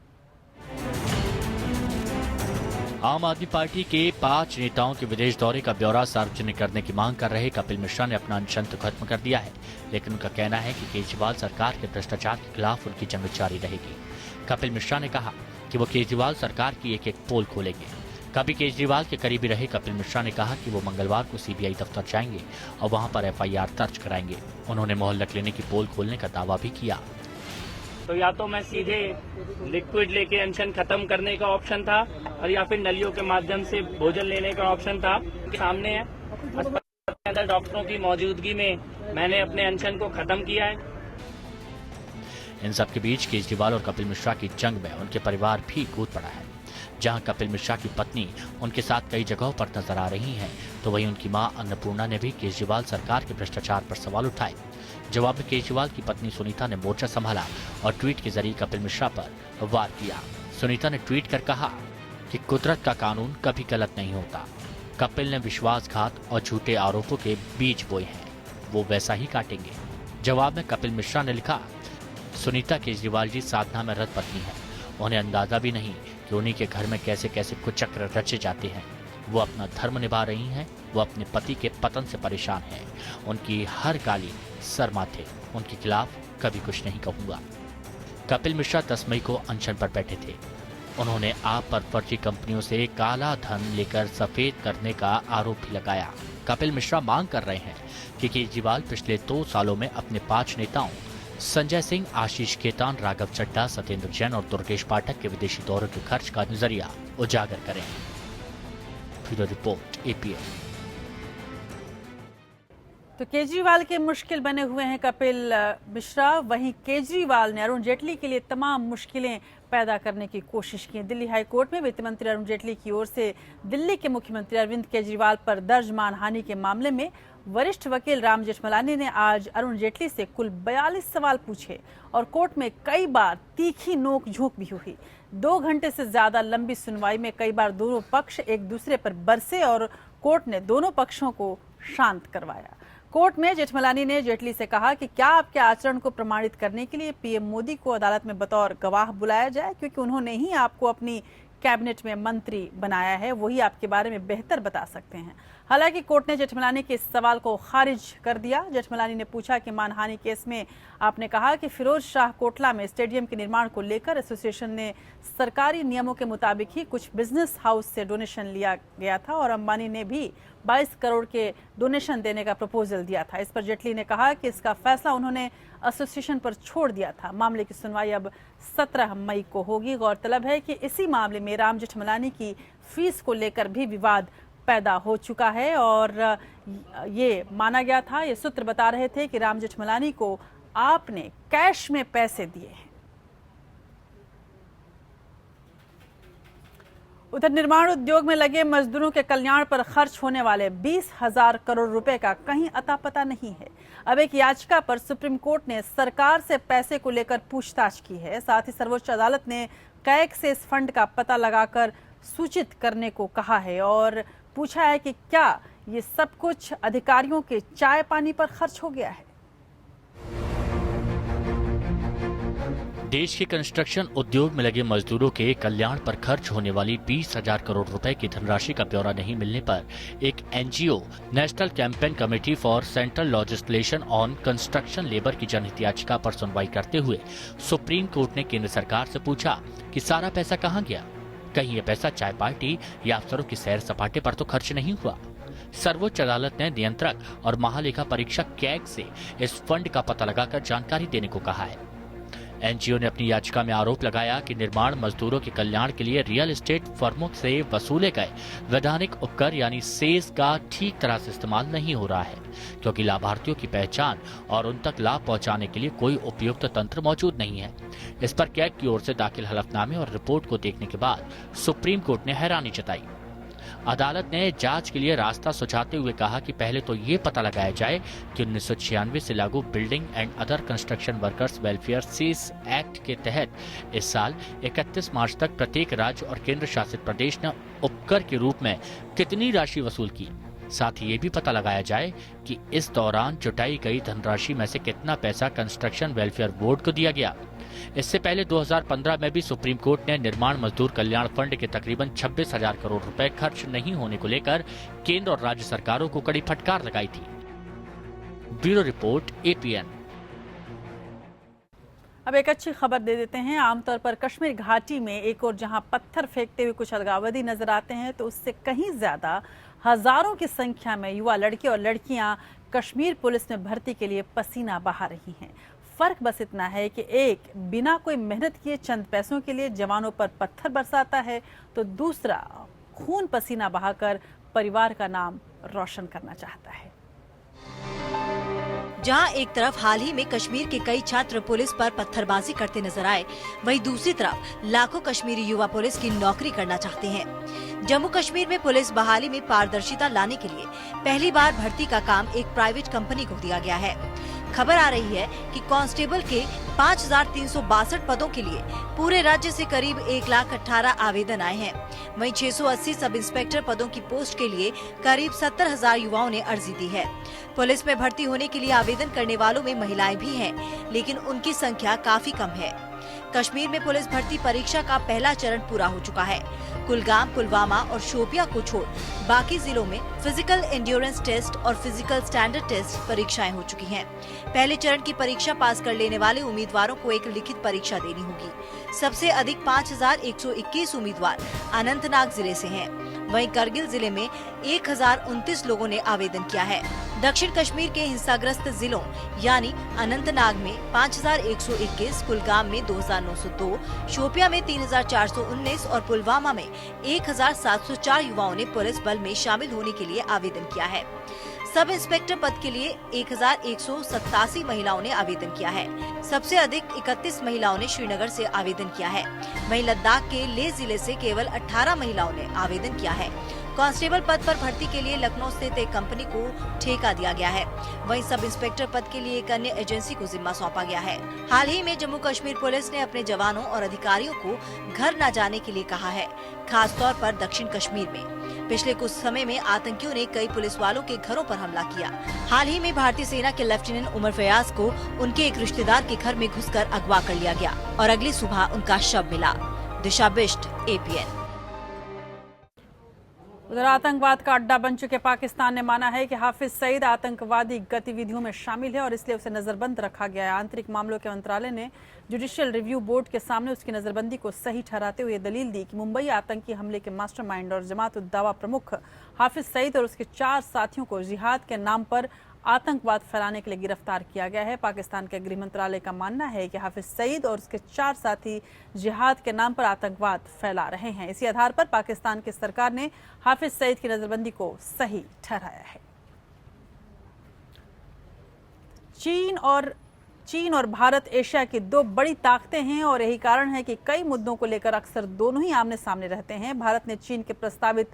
आम आदमी पार्टी के 5 नेताओं के विदेश दौरे का ब्यौरा सार्वजनिक करने की मांग कर रहे कपिल मिश्रा ने अपना अनशन तो खत्म कर दिया है, लेकिन उनका कहना है कि केजरीवाल सरकार के भ्रष्टाचार के खिलाफ उनकी जंग जारी रहेगी। कपिल मिश्रा ने कहा कि वो केजरीवाल सरकार की एक एक पोल खोलेंगे। कभी केजरीवाल के करीबी रहे कपिल मिश्रा ने कहा कि वो मंगलवार को सीबीआई दफ्तर जाएंगे और वहां पर एफआईआर दर्ज कराएंगे। उन्होंने मोहल्ला क्लिनिक की पोल खोलने का दावा भी किया। तो या तो मैं सीधे लिक्विड लेके अनशन खत्म करने का ऑप्शन था, और या फिर नलियों के माध्यम से भोजन लेने का ऑप्शन था। सामने है अस्पताल के अंदर डॉक्टरों की मौजूदगी में मैंने अपने अनशन को खत्म किया है। इन सब के बीच केजरीवाल और कपिल मिश्रा की जंग में उनके परिवार भी कूद पड़ा है। जहां कपिल मिश्रा की पत्नी उनके साथ कई जगहों पर नजर आ रही हैं, तो वहीं उनकी मां अन्नपूर्णा ने भी केजरीवाल सरकार के भ्रष्टाचार पर सवाल उठाए। जवाब में केजरीवाल की पत्नी सुनीता ने मोर्चा संभाला और ट्वीट के जरिए कपिल मिश्रा पर वार किया। सुनीता ने ट्वीट कर कहा कि कुदरत का कानून कभी गलत नहीं होता। कपिल ने विश्वासघात और झूठे आरोपों के बीज बोए हैं, वो वैसा ही काटेंगे। जवाब में कपिल मिश्रा ने लिखा, सुनीता केजरीवाल जी साधना में रत पत्नी है। उन्हें अंदाजा भी नहीं कि उन्हीं के घर में कैसे कैसे कुचक्र रचे जाते हैं। वो अपना धर्म निभा रही हैं, वो अपने पति के पतन से परेशान हैं। उनकी हर गाली सर माथे, उनके खिलाफ कभी कुछ नहीं कहूंगा। कपिल मिश्रा 10 मई को अनशन पर बैठे थे। उन्होंने आप पर फर्जी कंपनियों से काला धन लेकर सफेद करने का आरोप भी लगाया। कपिल मिश्रा मांग कर रहे हैं कि केजरीवाल पिछले 2 सालों में अपने 5 नेताओं संजय सिंह, आशीष खेतान, राघव चड्ढा, सत्येंद्र जैन और दुर्गेश पाठक के विदेशी दौरों के खर्च का नजरिया उजागर करें। Bureau report APN. तो केजरीवाल के मुश्किल बने हुए हैं कपिल मिश्रा। वहीं केजरीवाल ने अरुण जेटली के लिए तमाम मुश्किलें पैदा करने की कोशिश की। दिल्ली हाई कोर्ट में वित्त मंत्री अरुण जेटली की ओर से दिल्ली के मुख्यमंत्री अरविंद केजरीवाल पर दर्ज मानहानि के मामले में वरिष्ठ वकील राम जेठमलानी ने आज अरुण जेटली से कुल 42 सवाल पूछे और कोर्ट में कई बार तीखी नोक झोंक भी हुई। 2 घंटे से ज्यादा लंबी सुनवाई में कई बार दोनों पक्ष एक दूसरे पर बरसे और कोर्ट ने दोनों पक्षों को शांत करवाया। कोर्ट में जेठमलानी ने जेटली से कहा कि क्या आपके आचरण को प्रमाणित करने के लिए पीएम मोदी को अदालत में बतौर गवाह बुलाया जाए, क्योंकि उन्होंने ही आपको अपनी कैबिनेट में मंत्री बनाया है, वही आपके बारे में बेहतर बता सकते हैं। हालांकि कोर्ट ने जेठमलानी के इस सवाल को खारिज कर दिया। जेठमलानी ने पूछा कि मानहानि केस में आपने कहा कि फिरोज शाह कोटला में स्टेडियम के निर्माण को लेकर एसोसिएशन ने सरकारी नियमों के मुताबिक ही कुछ बिजनेस हाउस से डोनेशन लिया गया था और अंबानी ने भी 22 करोड़ के डोनेशन देने का प्रपोजल दिया था। इस पर जेटली ने कहा कि इसका फैसला उन्होंने एसोसिएशन पर छोड़ दिया था। मामले की सुनवाई अब 17 मई को होगी। गौरतलब है कि इसी मामले में राम जेठमलानी की फीस को लेकर भी विवाद पैदा हो चुका है और ये माना गया था, ये सूत्र बता रहे थे कि राम जेठमलानी को आपने कैश में पैसे दिए हैं। उधर निर्माण उद्योग में लगे मजदूरों के कल्याण पर खर्च होने वाले 20,000 करोड़ रुपए का कहीं अता पता नहीं है। अब एक याचिका पर सुप्रीम कोर्ट ने सरकार से पैसे को लेकर पूछताछ की है। साथ ही सर्वोच्च अदालत ने कैग से इस फंड का पता लगाकर सूचित करने को कहा है और पूछा है कि क्या ये सब कुछ अधिकारियों के चाय पानी पर खर्च हो गया है। देश के कंस्ट्रक्शन उद्योग में लगे मजदूरों के कल्याण पर खर्च होने वाली 20,000 करोड़ रुपए की धनराशि का ब्यौरा नहीं मिलने पर एक NGO national campaign committee for central legislation on construction labour की जनहित याचिका पर सुनवाई करते हुए सुप्रीम कोर्ट ने केंद्र सरकार से पूछा कि सारा पैसा कहां गया, कहीं ये पैसा चाय पार्टी या अफसरों की सैर सपाटे पर तो खर्च नहीं हुआ। सर्वोच्च अदालत ने नियंत्रक और महालेखा परीक्षक कैग से इस फंड का पता लगाकर जानकारी देने को कहा है। एनजीओ ने अपनी याचिका में आरोप लगाया कि निर्माण मजदूरों के कल्याण के लिए रियल एस्टेट फर्मों से वसूले गए वैधानिक उपकर यानी सेस का ठीक तरह से इस्तेमाल नहीं हो रहा है, क्योंकि लाभार्थियों की पहचान और उन तक लाभ पहुंचाने के लिए कोई उपयुक्त तंत्र मौजूद नहीं है। इस पर कैग की ओर से दाखिल हलफनामे और रिपोर्ट को देखने के बाद सुप्रीम कोर्ट ने हैरानी जताई। अदालत ने जांच के लिए रास्ता सुझाते हुए कहा कि पहले तो ये पता लगाया जाए कि 1996 से लागू building and other construction workers welfare cess act के तहत इस साल 31 मार्च तक प्रत्येक राज्य और केंद्र शासित प्रदेश ने उपकर के रूप में कितनी राशि वसूल की। साथ ही ये भी पता लगाया जाए कि इस दौरान जुटाई गई धनराशि में से कितना पैसा कंस्ट्रक्शन वेलफेयर बोर्ड को दिया गया। इससे पहले 2015 में भी सुप्रीम कोर्ट ने निर्माण मजदूर कल्याण फंड के तकरीबन 26,000 करोड़ रुपए खर्च नहीं होने को लेकर केंद्र और राज्य सरकारों को कड़ी फटकार लगाई थी। Bureau report, APN. अब एक अच्छी खबर दे देते हैं। आमतौर पर कश्मीर घाटी में एक और जहां पत्थर फेंकते हुए कुछ अलगावदी नजर आते हैं, तो उससे कहीं ज्यादा हजारों की संख्या में युवा लड़के और लड़कियां कश्मीर पुलिस में भर्ती के लिए पसीना बहा रही हैं। फर्क बस इतना है कि एक बिना कोई मेहनत किए चंद पैसों के लिए जवानों पर पत्थर बरसाता है, तो दूसरा खून पसीना बहाकर परिवार का नाम रोशन करना चाहता है। जहां एक तरफ हाल ही में कश्मीर के कई छात्र पुलिस पर पत्थरबाजी करते नजर आए, वहीं दूसरी तरफ लाखों कश्मीरी युवा पुलिस की नौकरी करना चाहते हैं। जम्मू कश्मीर में पुलिस बहाली में पारदर्शिता लाने के लिए पहली बार भर्ती का काम एक प्राइवेट कंपनी को दिया गया है। खबर आ रही है कि कांस्टेबल के 5,362 पदों के लिए पूरे राज्य से करीब 1,18,000 आवेदन आए हैं। वहीं 680 सब इंस्पेक्टर पदों की पोस्ट के लिए करीब 70,000 युवाओं ने अर्जी दी है। पुलिस में भर्ती होने के लिए आवेदन करने वालों में महिलाएं भी हैं, लेकिन उनकी संख्या काफी कम है। कश्मीर में पुलिस भर्ती परीक्षा का पहला चरण पूरा हो चुका है। कुलगाम, पुलवामा और शोपिया को छोड़ बाकी जिलों में फिजिकल एंड्योरेंस टेस्ट और फिजिकल स्टैंडर्ड टेस्ट परीक्षाएं हो चुकी हैं। पहले चरण की परीक्षा पास कर लेने वाले उम्मीदवारों को एक लिखित परीक्षा देनी होगी। सबसे अधिक 5,121 उम्मीदवार अनंतनाग जिले से हैं। वहीं करगिल जिले में 1,029 लोगों ने आवेदन किया है। दक्षिण कश्मीर के हिंसाग्रस्त जिलों यानी अनंतनाग में 5,121, कुलगाम में 2,902, शोपिया में 3,419 और पुलवामा में 1,704 युवाओं ने पुलिस बल में शामिल होने के लिए आवेदन किया है। सब इंस्पेक्टर पद के लिए 1,187 महिलाओं ने आवेदन किया है। सबसे अधिक 31 महिलाओं ने श्रीनगर से आवेदन किया है। वहीं लद्दाख के लेह जिले से केवल 18 महिलाओं ने आवेदन किया है। कांस्टेबल पद पर भर्ती के लिए लखनऊ स्थित एक कंपनी को ठेका दिया गया है। वहीं सब इंस्पेक्टर पद के लिए एक अन्य एजेंसी को जिम्मा सौंपा गया है। हाल ही में जम्मू कश्मीर पुलिस ने अपने जवानों और अधिकारियों को घर न जाने के लिए कहा है, खासतौर पर दक्षिण कश्मीर में। पिछले कुछ समय में आतंकियों ने कई पुलिस वालों के घरों पर हमला किया। हाल ही में भारतीय सेना के लेफ्टिनेंट उमर फयाज को उनके एक रिश्तेदार के घर में घुसकर अगवा कर लिया गया और अगली सुबह उनका शव मिला। दिशा बिष्ट, एपीएन। उधर आतंकवाद का अड्डा बन चुके पाकिस्तान ने माना है कि हाफिज सईद आतंकवादी गतिविधियों में शामिल है और इसलिए उसे नजरबंद रखा गया है। आंतरिक मामलों के मंत्रालय ने जुडिशियल रिव्यू बोर्ड के सामने उसकी नजरबंदी को सही ठहराते हुए दलील दी कि मुंबई आतंकी हमले के मास्टरमाइंड और जमात उद दावा प्रमुख हाफिज सईद और उसके 4 साथियों को जिहाद के नाम पर आतंकवाद फैलाने के लिए गिरफ्तार किया गया है। पाकिस्तान के गृह मंत्रालय का मानना है कि हाफिज सईद और उसके 4 साथी जिहाद के नाम पर आतंकवाद फैला रहे हैं। इसी आधार पर पाकिस्तान की सरकार ने हाफिज सईद की नजरबंदी को सही ठहराया है। चीन और भारत एशिया की 2 बड़ी ताकतें हैं और यही कारण है कि कई मुद्दों को लेकर अक्सर दोनों ही आमने सामने रहते हैं। भारत ने चीन के प्रस्तावित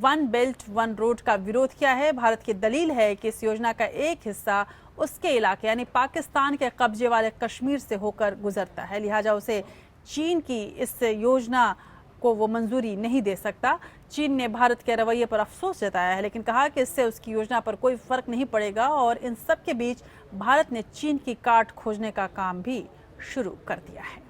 1 बेल्ट 1 रोड का विरोध किया है। भारत की दलील है कि इस योजना का एक हिस्सा उसके इलाके यानी पाकिस्तान के कब्जे वाले कश्मीर से होकर गुजरता है, लिहाजा उसे चीन की इस योजना को वो मंजूरी नहीं दे सकता। चीन ने भारत के रवैये पर अफसोस जताया है, लेकिन कहा कि इससे उसकी योजना पर कोई फर्क नहीं पड़ेगा और इन सब के बीच भारत ने चीन की काट खोजने का काम भी शुरू कर दिया है।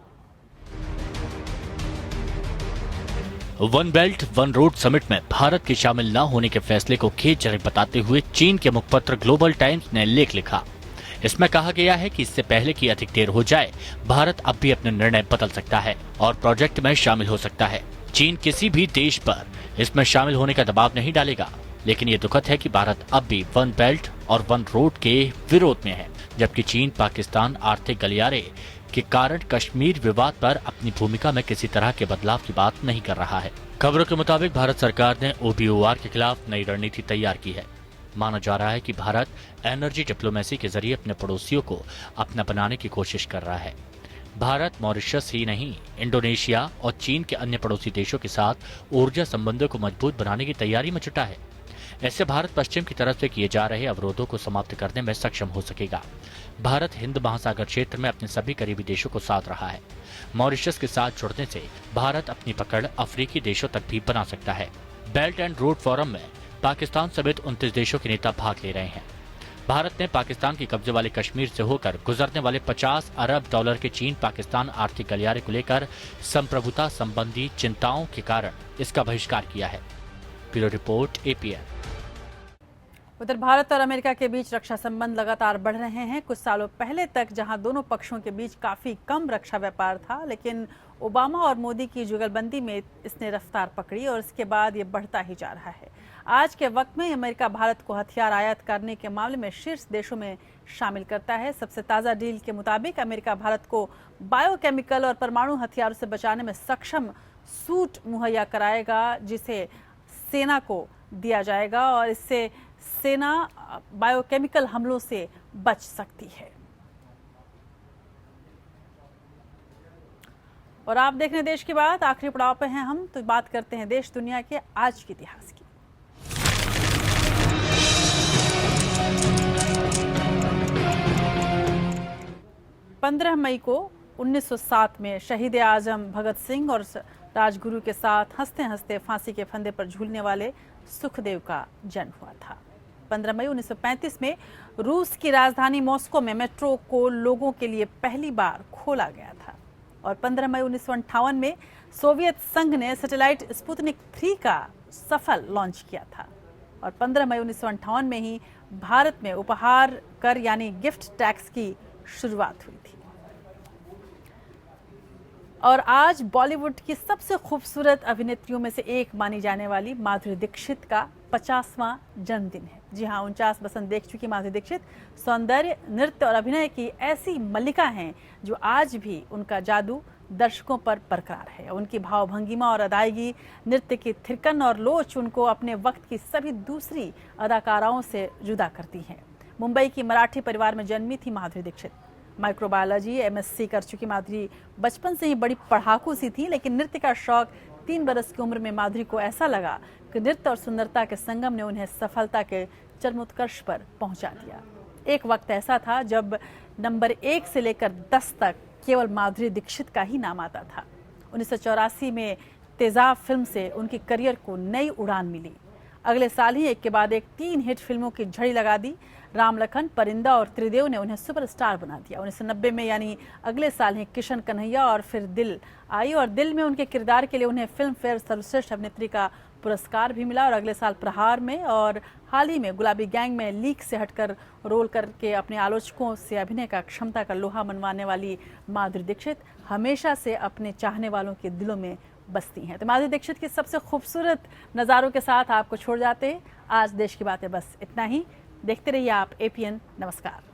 1 बेल्ट 1 रोड समिट में भारत के शामिल न होने के फैसले को खेदजनक बताते हुए चीन के मुखपत्र ग्लोबल टाइम्स ने लेख लिखा। इसमें कहा गया है कि इससे पहले कि अधिक देर हो जाए, भारत अब भी अपने निर्णय बदल सकता है और प्रोजेक्ट में शामिल हो सकता है। चीन किसी भी देश पर इसमें शामिल होने का दबाव नहीं डालेगा, लेकिन ये दुखद है कि भारत अब भी 1 बेल्ट और 1 रोड के विरोध में है, जबकि चीन पाकिस्तान आर्थिक गलियारे के कारण कश्मीर विवाद पर अपनी भूमिका में किसी तरह के बदलाव की बात नहीं कर रहा है। खबरों के मुताबिक भारत सरकार ने OBOR के खिलाफ नई रणनीति तैयार की है। माना जा रहा है कि भारत एनर्जी डिप्लोमेसी के जरिए अपने पड़ोसियों को अपना बनाने की कोशिश कर रहा है। भारत मॉरिशस ही नहीं, इंडोनेशिया और चीन के अन्य पड़ोसी देशों के साथ ऊर्जा संबंधों को मजबूत बनाने की तैयारी में जुटा है। ऐसे भारत पश्चिम की तरफ से किए जा रहे अवरोधों को समाप्त करने में सक्षम हो सकेगा। भारत हिंद महासागर क्षेत्र में अपने सभी करीबी देशों को साथ रहा है। मॉरिशस के साथ जुड़ने से भारत अपनी पकड़ अफ्रीकी देशों तक भी बना सकता है। बेल्ट एंड रोड फोरम में पाकिस्तान समेत 29 देशों के नेता भाग ले रहे हैं। भारत ने पाकिस्तान के कब्जे वाले कश्मीर से होकर गुजरने वाले $50 अरब के चीन पाकिस्तान आर्थिक गलियारे को लेकर संप्रभुता संबंधी चिंताओं के कारण इसका बहिष्कार किया है। Bureau report APN। उधर भारत और अमेरिका के बीच रक्षा संबंध लगातार बढ़ रहे हैं। कुछ सालों पहले तक जहां दोनों पक्षों के बीच काफी कम रक्षा व्यापार था, लेकिन ओबामा और मोदी की जुगलबंदी में इसने रफ्तार पकड़ी और इसके बाद ये बढ़ता ही जा रहा है। आज के वक्त में अमेरिका भारत को हथियार आयात करने के मामले में शीर्ष देशों में शामिल करता है। सबसे ताज़ा डील के मुताबिक अमेरिका भारत को बायोकेमिकल और परमाणु हथियारों से बचाने में सक्षम सूट मुहैया कराएगा, जिसे सेना को दिया जाएगा और इससे सेना बायोकेमिकल हमलों से बच सकती है। और आप देख रहे हैं देश की बात, आखिरी पड़ाव पे हैं हम, तो बात करते हैं देश दुनिया के आज के इतिहास की। 15 मई को 1907 में शहीद आजम भगत सिंह और राजगुरु के साथ हंसते हंसते फांसी के फंदे पर झूलने वाले सुखदेव का जन्म हुआ था। 15 मई 1935 में रूस की राजधानी मॉस्को में मेट्रो को लोगों के लिए पहली बार खोला गया था और 15 मई 1958 में सोवियत संघ ने सैटेलाइट स्पुतनिक 3 का सफल लॉन्च किया था और 15 मई 1958 में ही भारत में उपहार कर यानी गिफ्ट टैक्स की शुरुआत हुई थी। और आज बॉलीवुड की सबसे खूबसूरत अभिनेत्रियों में से एक मानी जाने वाली माधुरी दीक्षित का 50वां जन्मदिन है। जी हाँ, 49 बसंत देख चुकी माधुरी दीक्षित सौंदर्य, नृत्य और अभिनय की ऐसी मल्लिका हैं जो आज भी उनका जादू दर्शकों पर बरकरार है। उनकी भावभंगिमा और अदायगी, नृत्य की थिरकन और लोच उनको अपने वक्त की सभी दूसरी अदाकाराओं से जुदा करती हैं। मुंबई की मराठी परिवार में जन्मी थी माधुरी दीक्षित। माइक्रोबायोलॉजी MSc कर चुकी माधुरी बचपन से ही बड़ी पढ़ाकू सी थी, लेकिन नृत्य का शौक 3 बरस की उम्र में माधुरी को ऐसा लगा कि नृत्य और सुंदरता के संगम ने उन्हें सफलता के चरमोत्कर्ष पर पहुंचा दिया। एक वक्त ऐसा था जब नंबर 1 से लेकर 10 तक केवल माधुरी दीक्षित का ही नाम आता था। 1984 में तेजाब फिल्म से उनकी करियर को नई उड़ान मिली। अगले साल ही एक के बाद एक 3 हिट फिल्मों की झड़ी लगा दी। राम लखन, परिंदा और त्रिदेव ने उन्हें सुपरस्टार बना दिया। 1990 में यानी अगले साल ही किशन कन्हैया और फिर दिल आई और दिल में उनके किरदार के लिए उन्हें फिल्म फेयर सर्वश्रेष्ठ अभिनेत्री का पुरस्कार भी मिला। और अगले साल प्रहार में और हाल ही में गुलाबी गैंग में लीक से हटकर रोल करके अपने आलोचकों से अभिनय का क्षमता का लोहा मनवाने वाली माधुरी दीक्षित हमेशा से अपने चाहने वालों के दिलों में बसती हैं। तो माधुरी दीक्षित की सबसे खूबसूरत नज़ारों के साथ आपको छोड़ जाते हैं। आज देश की बातें बस इतना ही। देखते रहिए आप एपीएन। नमस्कार।